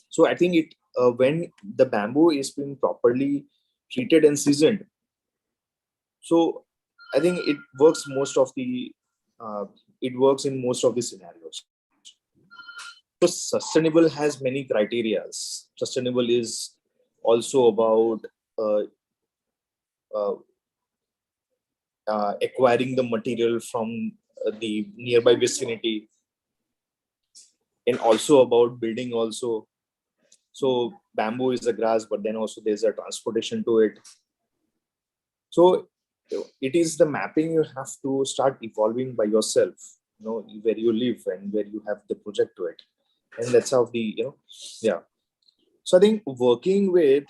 So I think when the bamboo is being properly treated and seasoned, so I think it works in most of the scenarios. So sustainable has many criterias. Sustainable is also about uh, uh, acquiring the material from the nearby vicinity, and also about building also. So bamboo is a grass, but then also there's a transportation to it. So it is the mapping you have to start evolving by yourself, where you live and where you have the project to it. And that's how yeah. So I think working with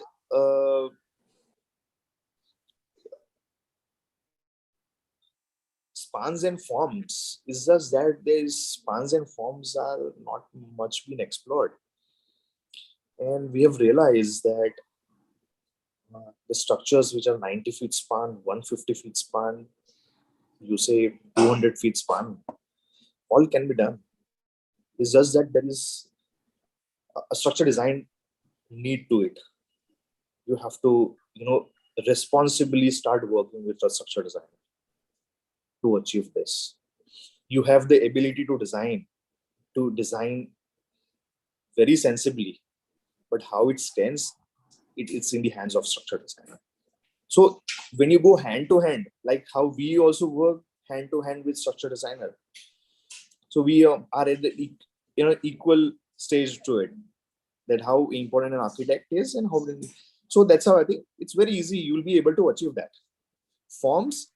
spans and forms is just that these spans and forms are not much been explored. And we have realized that the structures which are 90 feet span, 150 feet span, you say 200 feet span, all can be done. It's just that there is a structure design need to it. You have to, responsibly start working with a structure designer to achieve this. You have the ability to design very sensibly, but how it stands, it's in the hands of structure designer. So when you go hand to hand, like how we also work hand to hand with structure designer, so we are at the equal stage to it, that how important an architect is and how. So that's how I think it's very easy. You'll be able to achieve that. Forms,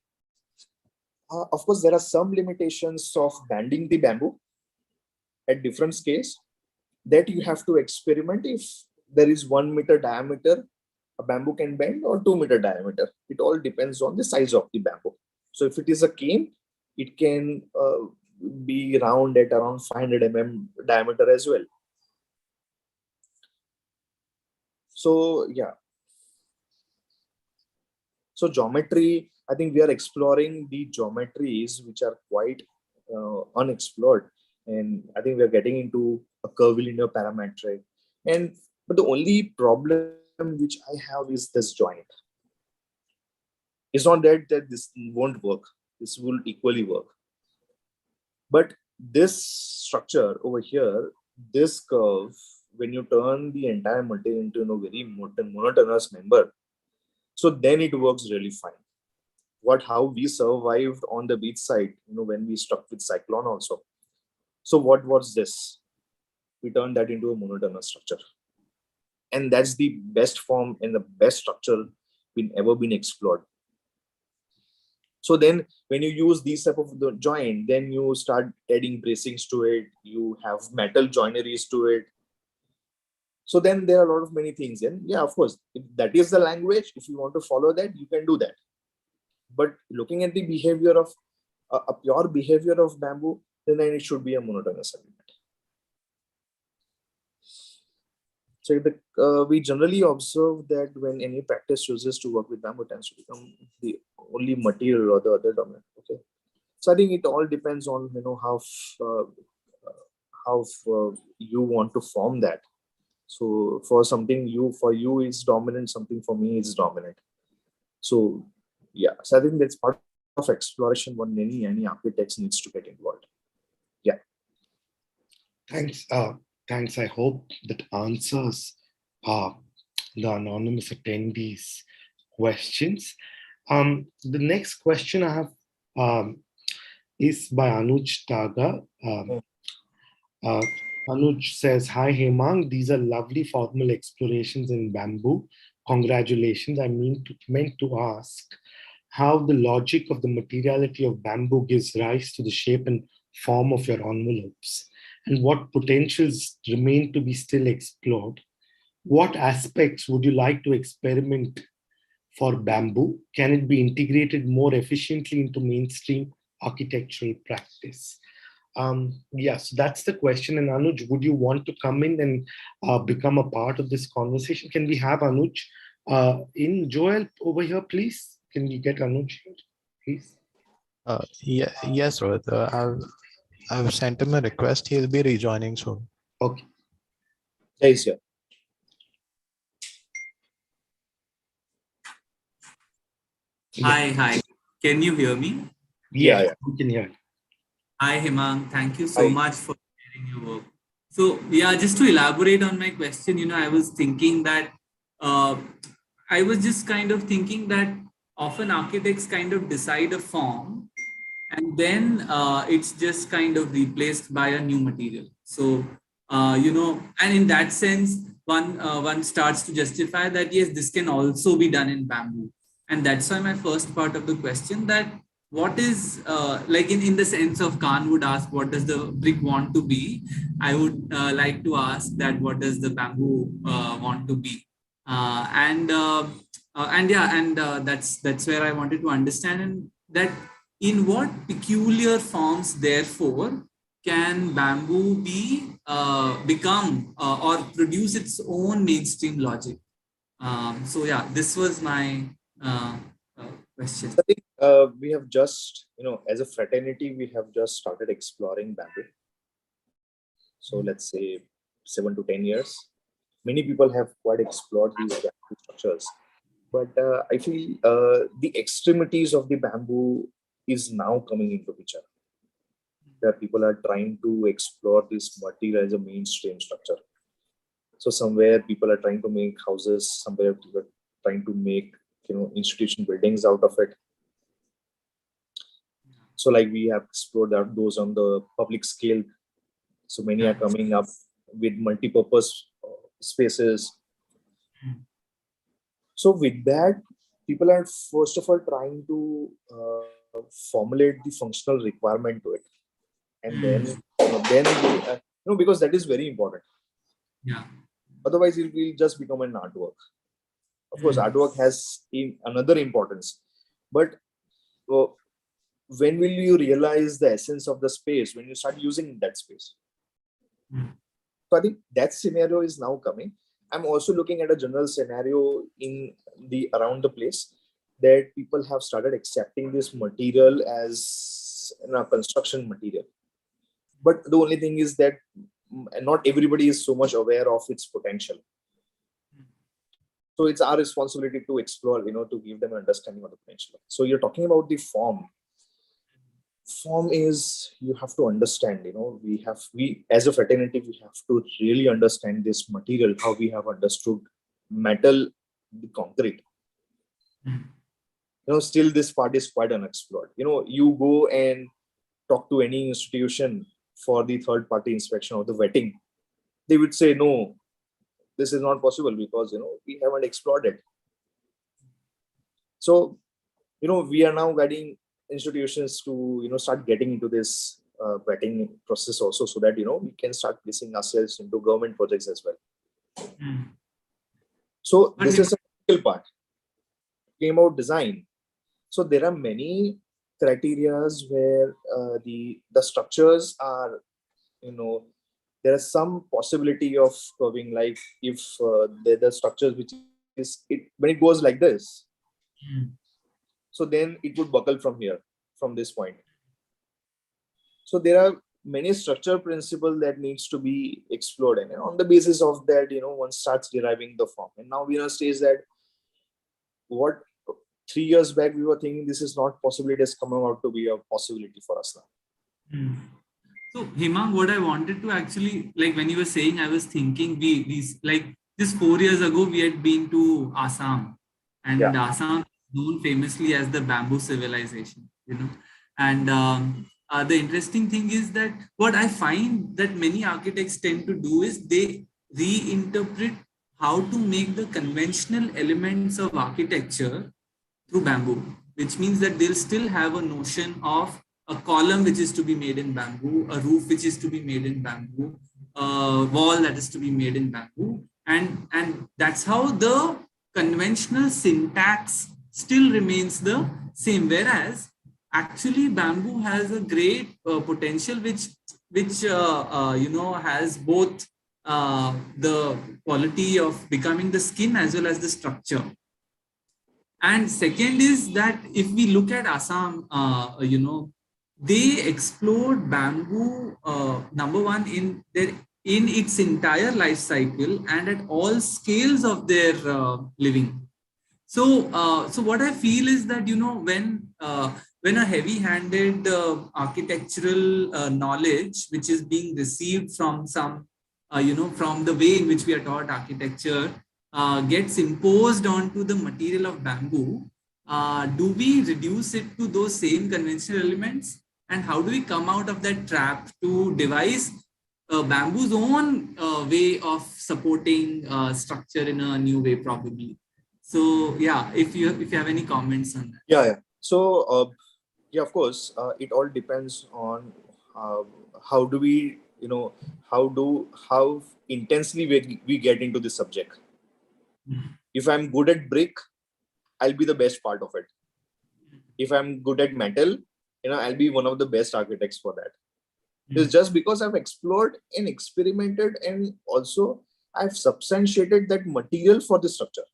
of course, there are some limitations of banding the bamboo at different scales that you have to experiment. If there is 1 meter diameter, a bamboo can bend, or 2 meter diameter. It all depends on the size of the bamboo. So if it is a cane, it can be round at around 500 diameter as well. So yeah. So geometry, I think we are exploring the geometries which are quite unexplored, and I think we are getting into a curvilinear parametric. But the only problem which I have is this joint. It's not that this won't work. This will equally work. But this structure over here, this curve, when you turn the entire material into a very monotonous member, so then it works really fine. How we survived on the beach side, when we struck with cyclone also. So what was this? We turned that into a monotonous structure. And that's the best form and the best structure ever been explored. So then when you use these type of the joint, then you start adding bracings to it. You have metal joineries to it. So then there are a lot of many things. And yeah, of course, if that is the language, if you want to follow that, you can do that. But looking at the behavior of a pure behavior of bamboo, then it should be a monotonous element. So we generally observe that when any practice chooses to work with bamboo, it tends to become the only material or the other dominant. Okay, so I think it all depends on how you want to form that. So for you is dominant, something for me is dominant. So yeah, so I think that's part of exploration when any architects needs to get involved. Yeah. Thanks. Thanks. I hope that answers the anonymous attendees' questions. The next question I have is by Anuj Taga. Uh, Anuj says, "Hi Hemang, these are lovely formal explorations in bamboo. Congratulations. I meant to ask how the logic of the materiality of bamboo gives rise to the shape and form of your envelopes, and what potentials remain to be still explored. What aspects would you like to experiment for bamboo? Can it be integrated more efficiently into mainstream architectural practice?" Yes, that's the question. And Anuj, would you want to come in and become a part of this conversation? Can we have Anuj in? Joel, over here, please? Can we get Anuj here, please? Yeah, yes, Rohit. I've sent him a request. He'll be rejoining soon. Okay. Yes, yeah. Hi. Can you hear me? Yes, Yeah. we can hear. Hi, Hemang. Thank you so Hi. much for sharing your work. So, yeah, just to elaborate on my question, I was thinking that I was just kind of thinking that often architects kind of decide a form and then it's just kind of replaced by a new material. So, and in that sense, one starts to justify that, yes, this can also be done in bamboo. And that's why my first part of the question, that what is like in the sense of Khan would ask, what does the brick want to be? I would like to ask that, what does the bamboo want to be? That's where I wanted to understand, and that in what peculiar forms, therefore, can bamboo become or produce its own mainstream logic? So yeah, this was my question. I think we have just, as a fraternity, we have just started exploring bamboo. So let's say 7 to 10 years. Many people have quite explored these bamboo structures, but I feel the extremities of the bamboo is now coming into picture. Where people are trying to explore this material as a mainstream structure. So somewhere people are trying to make houses, somewhere people are trying to make institution buildings out of it. So like we have explored those on the public scale. So many are coming up with multi-purpose spaces. So with that, people are first of all trying to formulate the functional requirement to it, and then because that is very important. Yeah. Otherwise, it will just become an artwork. Of course, artwork has another importance, but when will you realize the essence of the space? When you start using that space. So I think that scenario is now coming. I'm also looking at a general scenario in the around the place that people have started accepting this material as a construction material. But the only thing is that not everybody is so much aware of its potential. So it's our responsibility to explore, to give them an understanding of the potential. So you're talking about the form. Form is, you have to understand, we as a fraternity, we have to really understand this material, how we have understood metal, the concrete. Still this part is quite unexplored. You go and talk to any institution for the third party inspection or the vetting, they would say, no, this is not possible because, we haven't explored it. So, we are now guiding institutions to, start getting into this vetting process also, so that, we can start placing ourselves into government projects as well. So this is a critical part. Came out design. So there are many criterias where the structures are, there is some possibility of curving, like if the structure which is it when it goes like this, so then it would buckle from here, from this point. So there are many structural principles that needs to be explored, and on the basis of that, one starts deriving the form. And now we are in a stage that what 3 years back we were thinking this is not possible, it has come out to be a possibility for us now. So Hemang, what I wanted to actually, like when you were saying, I was thinking we like just 4 years ago we had been to Assam, and Assam is known famously as the bamboo civilization, and the interesting thing is that what I find that many architects tend to do is they reinterpret how to make the conventional elements of architecture through bamboo, which means that they'll still have a notion of a column which is to be made in bamboo, a roof which is to be made in bamboo, a wall that is to be made in bamboo. And that's how the conventional syntax still remains the same. Whereas actually bamboo has a great potential which has both the quality of becoming the skin as well as the structure. And second is that if we look at Assam, they explored bamboo, number one, in its entire life cycle and at all scales of their living. So what I feel is that when a heavy-handed architectural knowledge, which is being received from some, from the way in which we are taught architecture, gets imposed onto the material of bamboo, do we reduce it to those same conventional elements? And how do we come out of that trap to devise bamboo's own way of supporting structure in a new way, probably? So yeah, if you have any comments on that. Yeah. So of course, it all depends on how do we, how intensely we get into the subject. If I'm good at brick, I'll be the best part of it. If I'm good at metal, I'll be one of the best architects for that. It's just because I've explored and experimented, and also I've substantiated that material for the structure.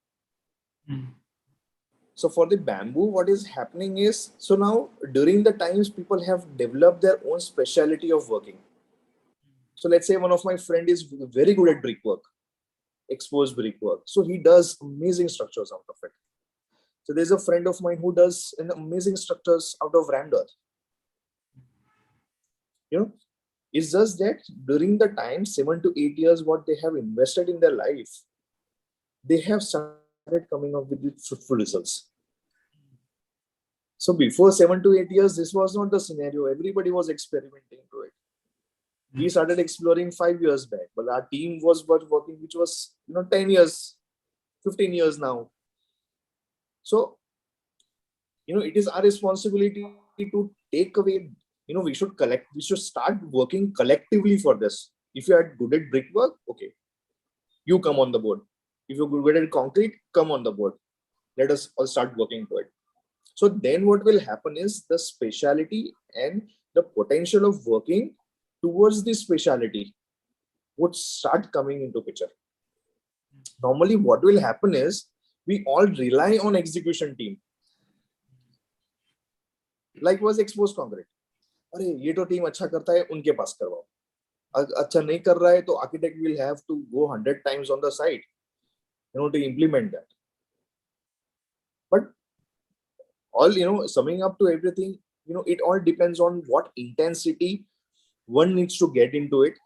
So for the bamboo, what is happening is, so now during the times people have developed their own speciality of working. So let's say one of my friend is very good at brickwork, exposed brickwork. So he does amazing structures out of it. So there's a friend of mine who does amazing structures out of rammed earth. It's just that during the time, 7 to 8 years, what they have invested in their life, they have started coming up with fruitful results. So before 7 to 8 years, this was not the scenario. Everybody was experimenting to it. We started exploring 5 years back, but our team was working, which was 10 years, 15 years now. So, it is our responsibility to take away, we should start working collectively for this. If you are good at brickwork, okay, you come on the board. If you're good at concrete, come on the board. Let us all start working to it. So then what will happen is the speciality and the potential of working towards this speciality would start coming into picture. Normally what will happen is we all rely on execution team. Like was exposed concrete. अरे ये तो team अच्छा करता है, उनके पास करवाओ. अच्छा नहीं कर रहा है तो architect will have to go 100 times on the site, to implement that. But all, summing up to everything, it all depends on what intensity one needs to get into it.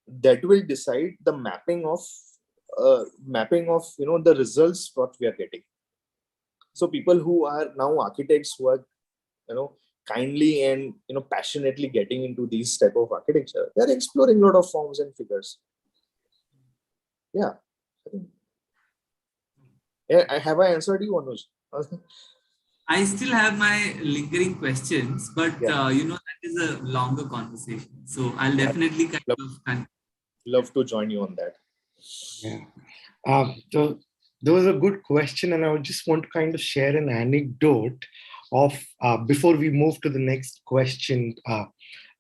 That will decide the mapping of the results what we are getting. So people who are now architects who are kindly and passionately getting into these type of architecture, they are exploring a lot of forms and figures. Yeah. Have I answered you, Anuj? I still have my lingering questions, but that is a longer conversation. So I'll definitely love to join you on that. Yeah. So there was a good question, and I would just want to kind of share an anecdote of before we move to the next question.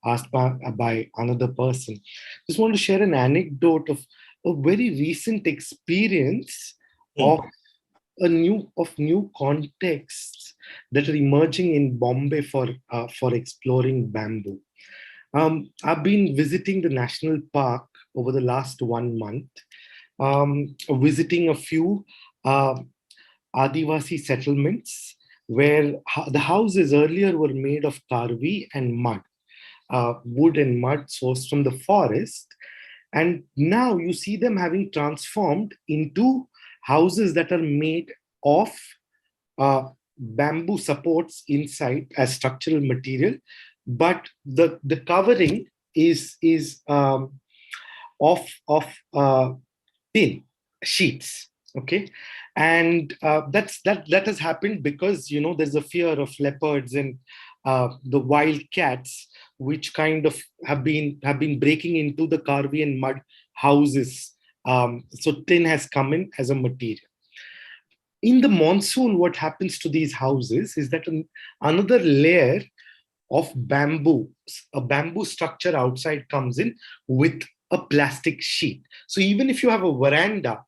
asked by another person. Just want to share an anecdote of a very recent experience of new contexts that are emerging in Bombay for exploring bamboo. I've been visiting the national park over the last 1 month, visiting a few Adivasi settlements where the houses earlier were made of karvi and mud, wood and mud sourced from the forest. And now you see them having transformed into houses that are made of bamboo supports inside as structural material, but the covering is of tin sheets. Okay, and that has happened because there's a fear of leopards and the wild cats, which kind of have been breaking into the karvi and mud houses. So tin has come in as a material. In the monsoon, what happens to these houses is that another layer of bamboo, a bamboo structure outside comes in with a plastic sheet. So even if you have a veranda,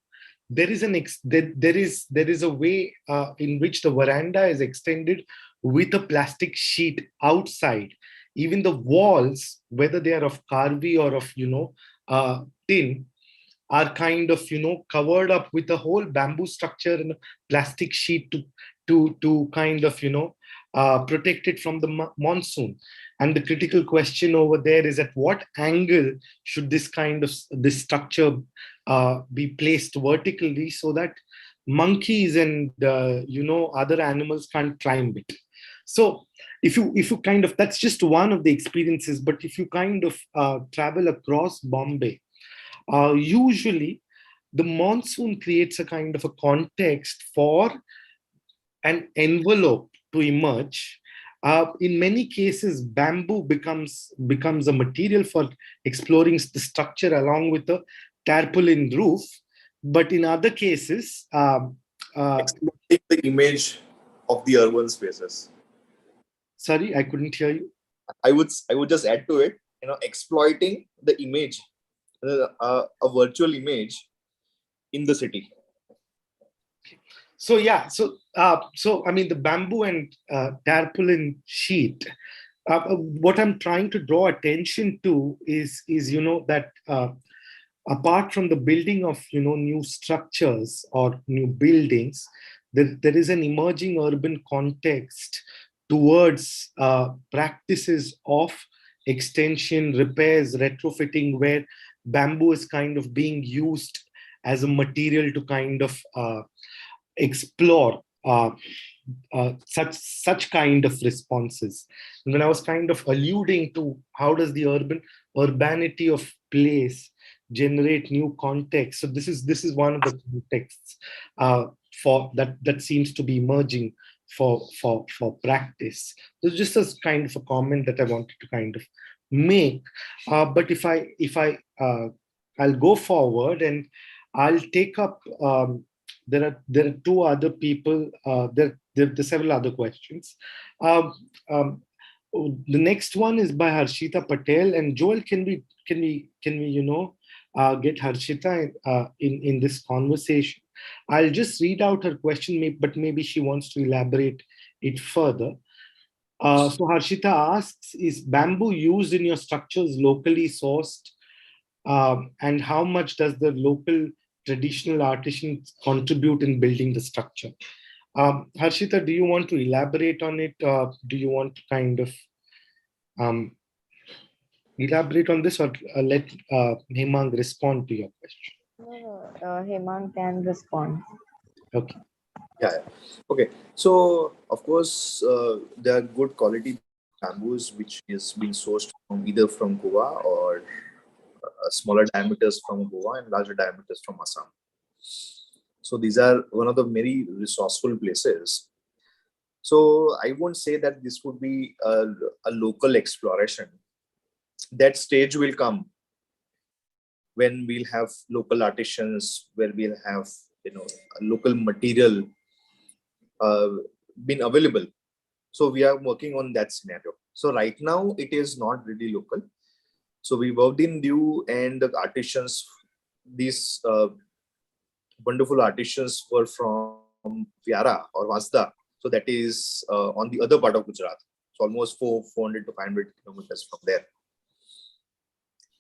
there is a way in which the veranda is extended with a plastic sheet outside. Even the walls, whether they are of karvi or of tin, are kind of covered up with a whole bamboo structure and a plastic sheet to kind of protect it from the monsoon. And the critical question over there is, at what angle should this structure be placed vertically so that monkeys and other animals can't climb it? So if you kind of, that's just one of the experiences, but if you kind of travel across Bombay, usually the monsoon creates a kind of a context for an envelope to emerge. In many cases, bamboo becomes a material for exploring the structure along with a tarpaulin roof. But in other cases, exploiting the image of the urban spaces. Sorry, I couldn't hear you. I would just add to it, exploiting the image, a virtual image in the city. So yeah, so I mean, the bamboo and tarpaulin sheet. What I'm trying to draw attention to is that apart from the building of new structures or new buildings, there is an emerging urban context towards practices of extension, repairs, retrofitting, where bamboo is kind of being used as a material to kind of explore such kind of responses. And when I was kind of alluding to how does the urbanity of place generate new context, so this is one of the contexts for that seems to be emerging for practice. So just as kind of a comment that I wanted to kind of make. But if I'll go forward and I'll take up. There are two other people. There are several other questions. The next one is by Harshita Patel, and Joel, can we get Harshita in this conversation? I'll just read out her question, but maybe she wants to elaborate it further. So Harshita asks, is bamboo used in your structures locally sourced? And how much does the local traditional artisans contribute in building the structure? Harshita, do you want to elaborate on it? Do you want to kind of elaborate on this, or let Hemang respond to your question? No, Hemang can respond. Okay. Yeah. Okay. So of course, there are good quality bamboos which is being sourced from either from Goa or smaller diameters from Goa and larger diameters from Assam. So these are one of the very resourceful places. So I won't say that this would be a local exploration. That stage will come when we'll have local artisans, where we'll have local material been available. So we are working on that scenario. So right now it is not really local. So we worked in Diu, and the artisans, these wonderful artisans were from Vyara or Vasda. So that is on the other part of Gujarat. So almost 400 to 500 kilometers from there.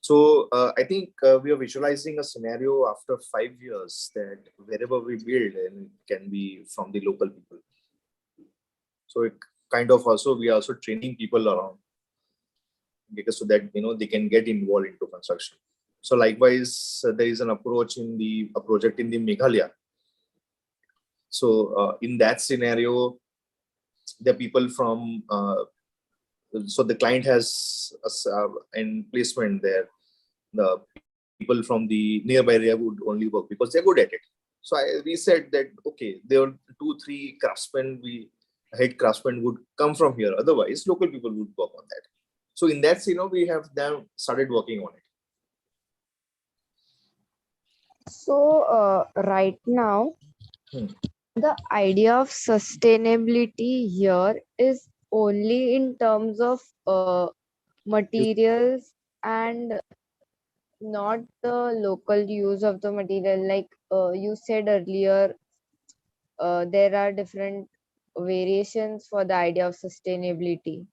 So I think we are visualizing a scenario after 5 years that wherever we build, and it can be from the local people. So it kind of also, we are also training people around, because so that they can get involved into construction. So likewise, there is an approach in a project in the Meghalaya. So in that scenario, the people from so the client has an placement there. The people from the nearby area would only work because they're good at it. So we said that, okay, there are 2-3 craftsmen, head craftsmen would come from here. Otherwise, local people would work on that. So in that, we have now started working on it. So right now, the idea of sustainability here is only in terms of materials and not the local use of the material. Like you said earlier, there are different variations for the idea of sustainability.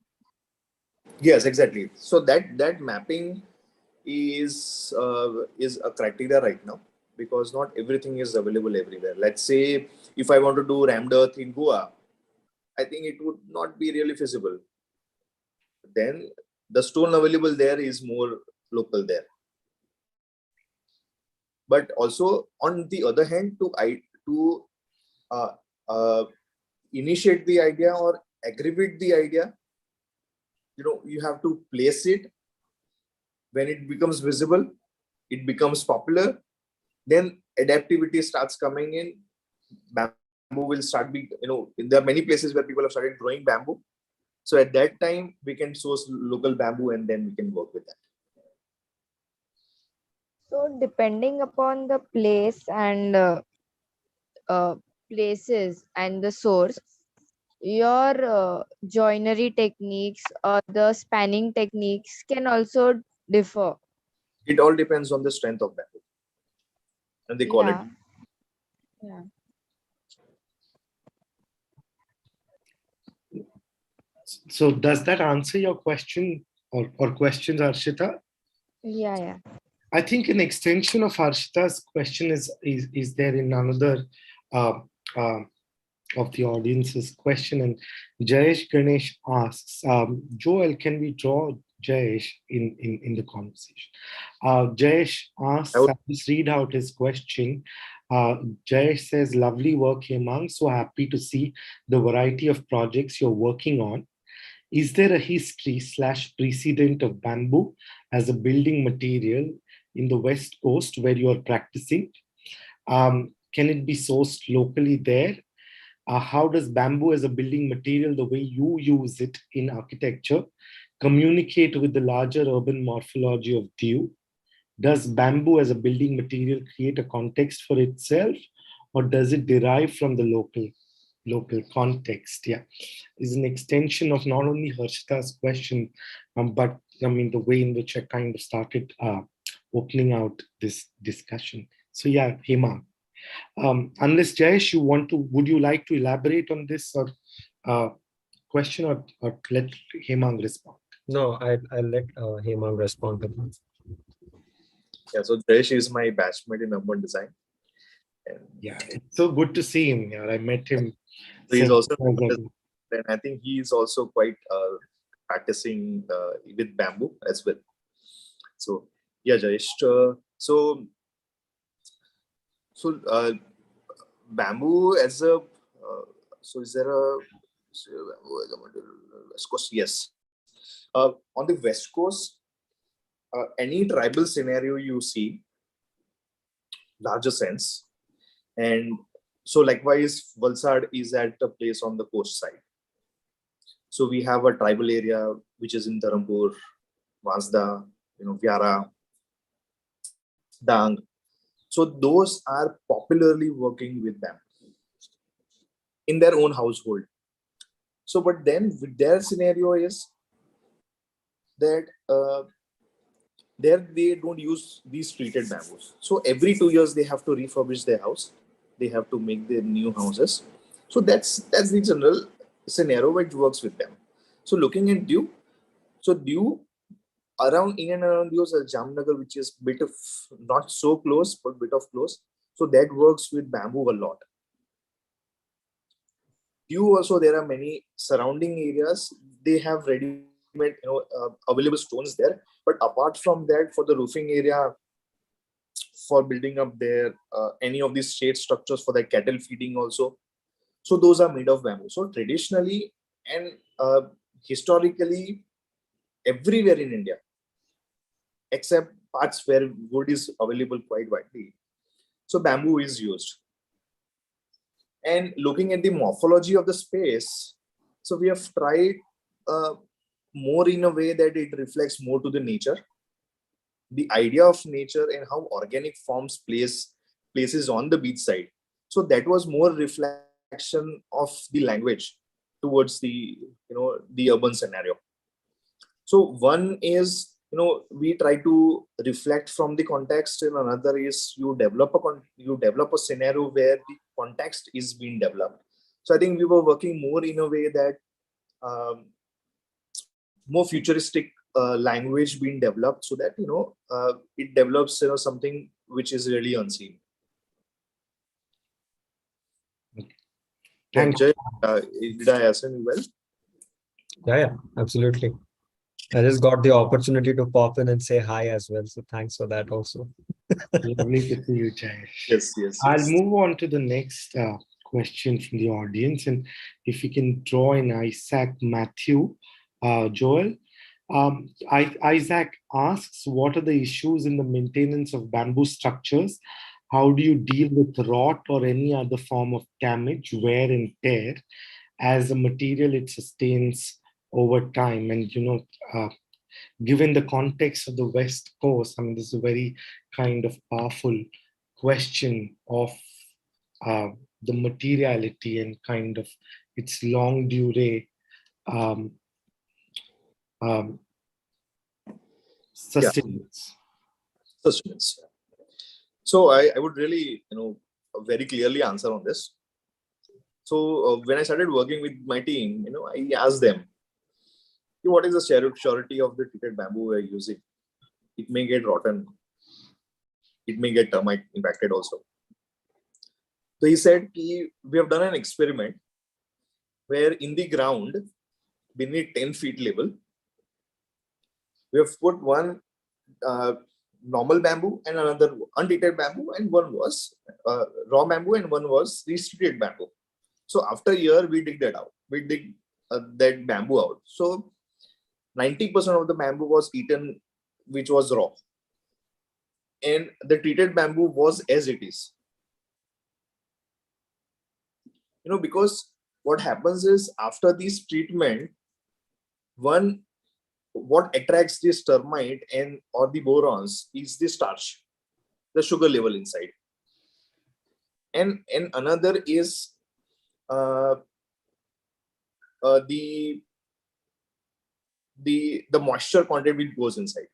Yes, exactly. So that mapping is a criteria right now, because not everything is available everywhere. Let's say if I want to do rammed earth in Goa, I think it would not be really feasible. Then the stone available there is more local there. But also, on the other hand, to uh, uh, initiate the idea or aggravate the idea, you have to place it. When it becomes visible, it becomes popular, then adaptivity starts coming in. Bamboo will start there are many places where people have started growing bamboo. So at that time, we can source local bamboo, and then we can work with that. So depending upon the place and places and the source, your joinery techniques or the spanning techniques can also differ. It all depends on the strength of bamboo and the quality. Yeah. So does that answer your question or questions, Arshita? Yeah. I think an extension of Harshita's question is there in another of the audience's question. And Jayesh Ganesh asks, Joel, can we draw Jayesh in the conversation? Jayesh asks, I'll just read out his question. Jayesh says, lovely work, Hemang. So happy to see the variety of projects you're working on. Is there a history/precedent of bamboo as a building material in the West Coast where you are practicing? Can it be sourced locally there? How does bamboo as a building material, the way you use it in architecture, communicate with the larger urban morphology of Diu? Does bamboo as a building material create a context for itself, or does it derive from the local context? Yeah, is an extension of not only Harshita's question, but I mean the way in which I kind of started opening out this discussion. So yeah, Hemang, unless Jayesh, would you like to elaborate on this or question, or let Hemang respond? No, I'll let Hemang respond to this. Yeah, so Jayesh is my batchmate in urban design. And yeah, it's so good to see him. Yeah, I met him. So he's also, and I think he is also quite practicing with bamboo as well. So yeah, Jayesh. So bamboo as a so is there a West Coast? Yes. On the West Coast, any tribal scenario you see, larger sense, and so likewise, Valsad is at a place on the coast side. So we have a tribal area which is in Dharampur, Vasda, Vyara, Dang. So those are popularly working with them in their own household. So, but then with their scenario is that there they don't use these treated bamboos. So every 2 years they have to refurbish their house. They have to make their new houses. So that's the general scenario which works with them. So looking at Dew, so Dew around in and around Dew is Jamnagar, which is bit of not so close but bit of close. So that works with bamboo a lot. Dew also, there are many surrounding areas. They have ready-made, available stones there. But apart from that, for the roofing area, for building up their any of these shade structures for the cattle feeding also, so those are made of bamboo. So traditionally and historically, everywhere in India, except parts where wood is available quite widely, so bamboo is used. And looking at the morphology of the space, so we have tried more in a way that it reflects more to the nature, the idea of nature and how organic forms places on the beach side. So that was more reflection of the language towards the the urban scenario. So one is we try to reflect from the context, and another is you develop a scenario where the context is being developed. So I think we were working more in a way that more futuristic language being developed, so that it develops something which is really unseen. Thank Jay, did I answer you well? Yeah, absolutely. I just got the opportunity to pop in and say hi as well. So thanks for that also. Lovely to see you, Jay. Yes. I'll move on to the next question from the audience, and if you can draw in Isaac Matthew, Joel. Isaac asks, what are the issues in the maintenance of bamboo structures? How do you deal with rot or any other form of damage, wear and tear? As a material, it sustains over time. And, given the context of the West Coast, I mean, this is a very kind of powerful question of the materiality and kind of its long durée sustenance. Sustenance. So I would really very clearly answer on this. So when I started working with my team, I asked them, what is the surety of the treated bamboo we are using? It may get rotten. It may get termite impacted also. So he said, we have done an experiment where in the ground, beneath 10 feet level, we have put one normal bamboo and another untreated bamboo, and one was raw bamboo and one was treated bamboo. So after a year, we dig that out. We dig that bamboo out. So 90% of the bamboo was eaten, which was raw. And the treated bamboo was as it is. Because what happens is after this treatment, what attracts this termite or the borons is the starch, the sugar level inside. And another is the moisture content which goes inside,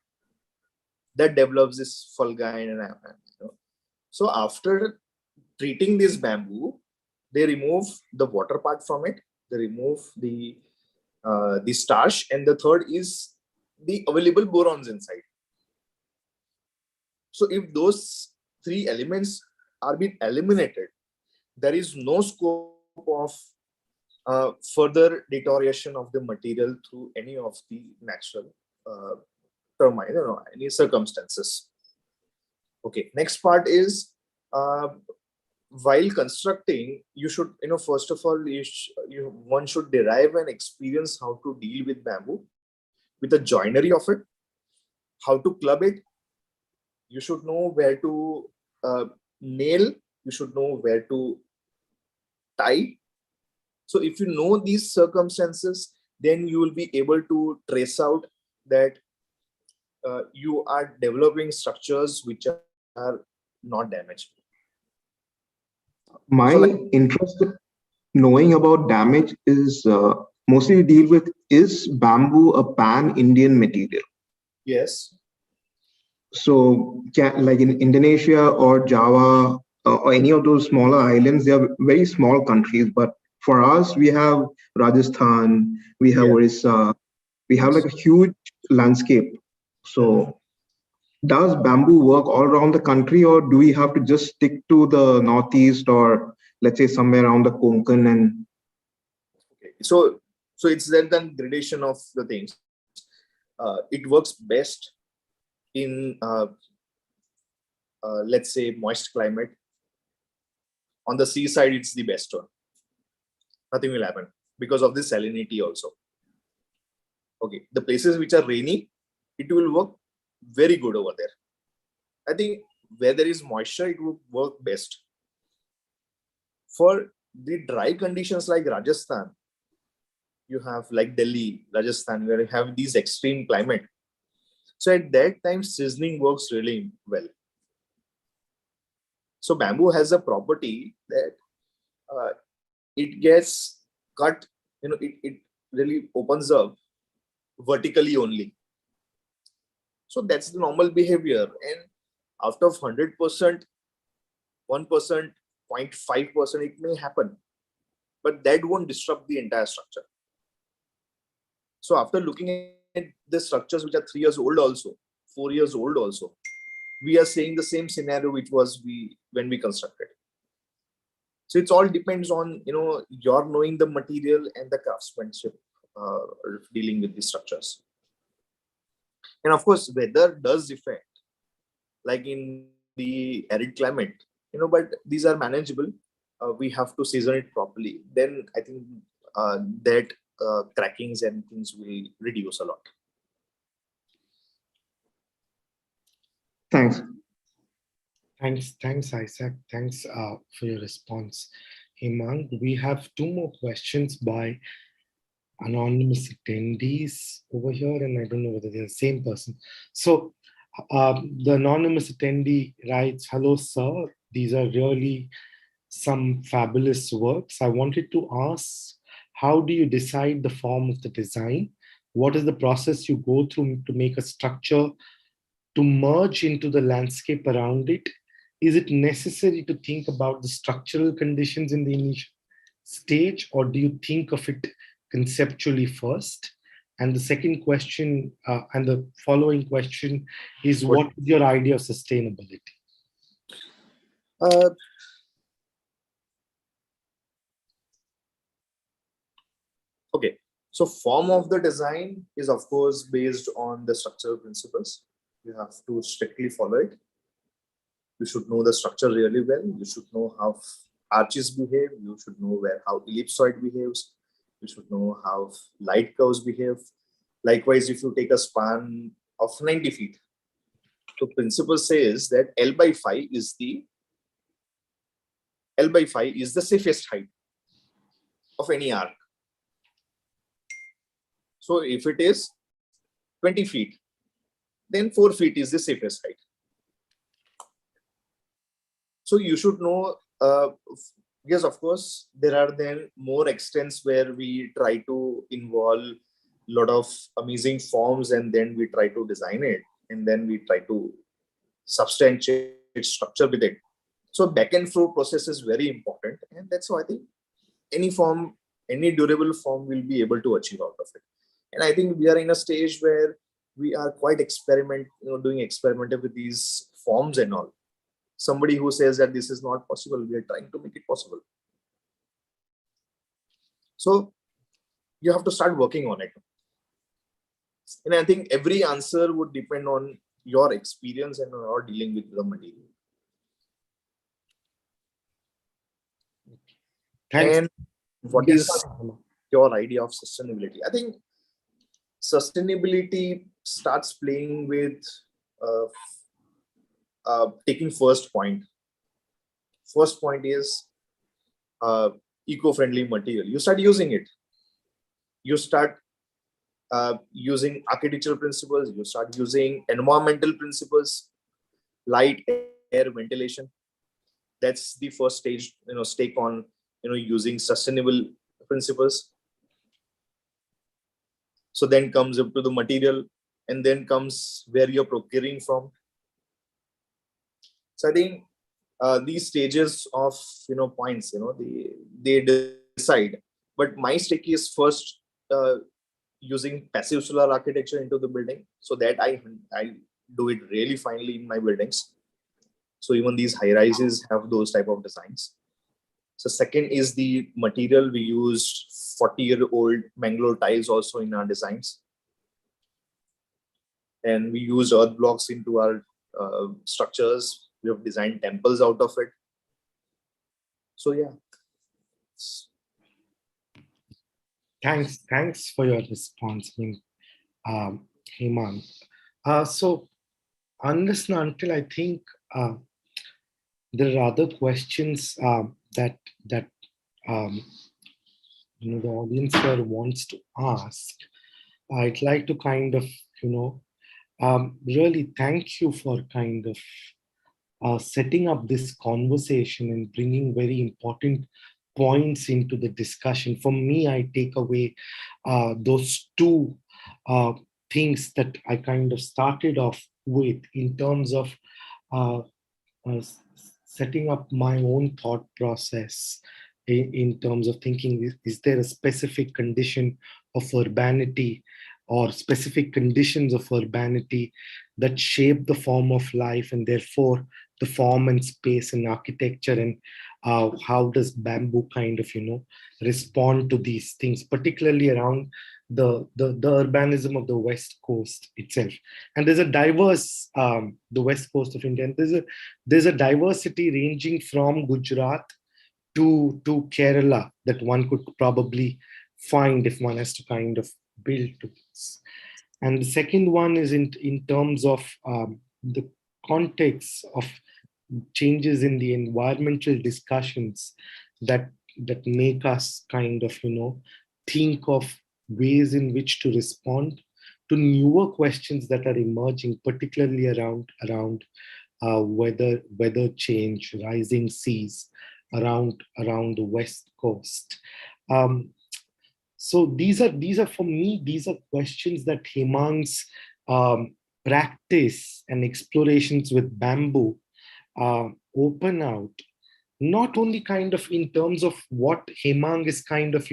that develops this fungi and so after treating this bamboo, they remove the water part from it, they remove the starch, and the third is the available borons inside. So if those three elements are being eliminated, there is no scope of further deterioration of the material through any of the natural termite, any circumstances. Okay, next part is while constructing, you should, first of all, one should derive and experience how to deal with bamboo, with the joinery of it, how to club it. You should know where to nail, you should know where to tie. So if you know these circumstances, then you will be able to trace out that you are developing structures which are not damaged. My interest in knowing about damage is mostly we deal with, is bamboo a pan-Indian material? Yes. So like in Indonesia or Java or any of those smaller islands, they are very small countries. But for us, we have Rajasthan, we have Yeah. Orissa, we have like a huge landscape. So does bamboo work all around the country, or do we have to just stick to the Northeast or let's say somewhere around the Konkan? And Okay. So it's then the gradation of the things. It works best in let's say moist climate. On the seaside, it's the best one. Nothing will happen because of the salinity also. Okay, the places which are rainy, it will work very good over there. I think where there is moisture, it will work best. For the dry conditions like Rajasthan, you have like Delhi, Rajasthan, where you have these extreme climate. So at that time, seasoning works really well. So bamboo has a property that it gets cut, it really opens up vertically only. So that's the normal behavior. And out of 100%, 1%, 0.5%, it may happen. But that won't disrupt the entire structure. So after looking at the structures which are 3 years old also, 4 years old also, we are saying the same scenario which was when we constructed. So it's all depends on your knowing the material and the craftsmanship dealing with the structures. And of course, weather does affect, like in the arid climate, but these are manageable. We have to season it properly. Then I think that crackings and things will reduce a lot. thanks. Thanks, Isaac. Thanks for your response, Hemang. We have 2 more questions by anonymous attendees over here, and I don't know whether they're the same person. So the anonymous attendee writes, "Hello, sir. These are really some fabulous works. I wanted to ask, how do you decide the form of the design? What is the process you go through to make a structure to merge into the landscape around it? Is it necessary to think about the structural conditions in the initial stage, or do you think of it conceptually first?" And the second question, and the following question is, what is your idea of sustainability? Okay, so form of the design is of course based on the structural principles. You have to strictly follow it. You should know the structure really well. You should know how arches behave. You should know how ellipsoid behaves. You should know how light curves behave. Likewise, if you take a span of 90 feet, the principle says that L by 5 is the safest height of any arc. So if it is 20 feet, then 4 feet is the safest height. So you should know, yes, of course, there are then more extents where we try to involve a lot of amazing forms, and then we try to design it, and then we try to substantiate structure with it. So back and forth process is very important, and that's why I think any form, any durable form will be able to achieve out of it. And I think we are in a stage where we are quite doing experimental with these forms and all. Somebody who says that this is not possible, we are trying to make it possible. So you have to start working on it. And I think every answer would depend on your experience and your dealing with the material. Thanks. And what is your idea of sustainability? I think sustainability starts playing with taking first point. First point is eco-friendly material. You start using it. You start using architectural principles. You start using environmental principles, light, air, ventilation. That's the first stage. Stake on using sustainable principles. So then comes up to the material, and then comes where you're procuring from. So I think these stages of points, they decide. But my stake is first using passive solar architecture into the building, so that I do it really finely in my buildings. So even these high rises have those type of designs. So second is the material. We used 40-year-old Mangalore tiles also in our designs, and we used earth blocks into our structures. We have designed temples out of it. So yeah. Thanks for your response, Hemang. So unless and until I think there are other questions that the audience here wants to ask, I'd like to kind of really thank you for kind of setting up this conversation and bringing very important points into the discussion. For me, I take away those two things that I kind of started off with in terms of setting up my own thought process in terms of thinking, is there a specific condition of urbanity or specific conditions of urbanity that shape the form of life, and therefore the form and space and architecture, and how does bamboo kind of respond to these things, particularly around the urbanism of the West Coast itself. And there's a diverse the West Coast of India, and there's a diversity ranging from Gujarat to Kerala that one could probably find if one has to kind of build to this. And the second one is in terms of the context of changes in the environmental discussions that make us kind of think of ways in which to respond to newer questions that are emerging, particularly around weather change, rising seas around the West Coast. So these are for me, these are questions that Hemang's practice and explorations with bamboo open out, not only kind of in terms of what Hemang is kind of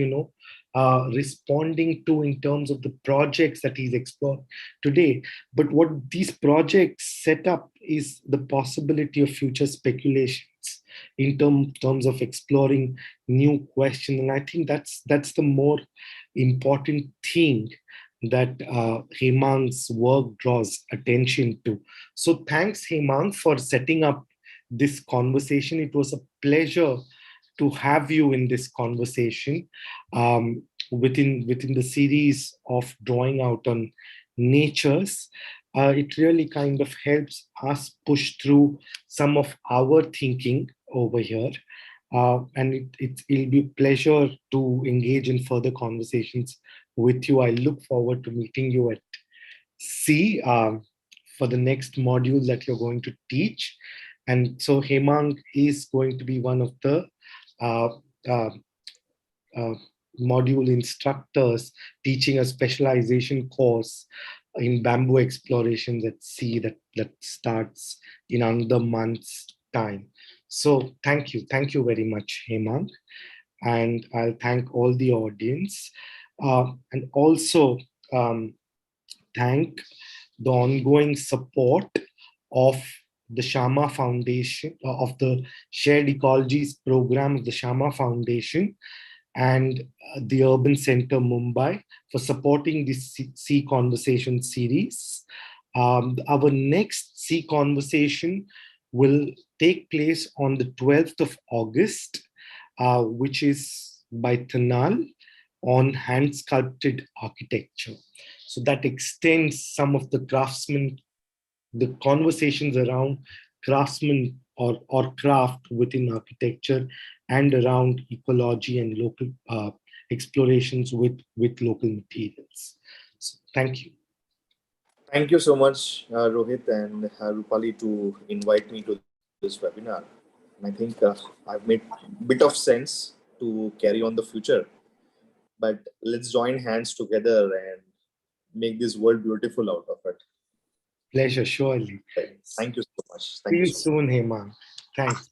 responding to in terms of the projects that he's explored today, but what these projects set up is the possibility of future speculations in terms of exploring new questions. And I think that's the more important thing that Hemang's work draws attention to. So thanks, Hemang, for setting up this conversation. It was a pleasure to have you in this conversation within the series of drawing out on natures. It really kind of helps us push through some of our thinking over here. And it'll be a pleasure to engage in further conversations with you. I look forward to meeting you at C for the next module that you're going to teach. And so Hemang is going to be one of the module instructors teaching a specialization course in bamboo explorations at sea that starts in another month's time. So thank you very much, Hemang. And I'll thank all the audience. And also thank the ongoing support of the Shama Foundation, of the Shared Ecologies program of the Shama Foundation and the Urban Center Mumbai for supporting this Sea Conversation series. Our next Sea Conversation will take place on the 12th of August, which is by Thanal on hand sculpted architecture. So that extends some of the the conversations around craftsmen or craft within architecture and around ecology and local explorations with local materials. So thank you. Thank you so much, Rohit and Rupali, to invite me to this webinar. And I think I've made a bit of sense to carry on the future. But let's join hands together and make this world beautiful out of it. Pleasure, surely. Thank you so much. See Thank you you so much. soon, Hemang. Thanks.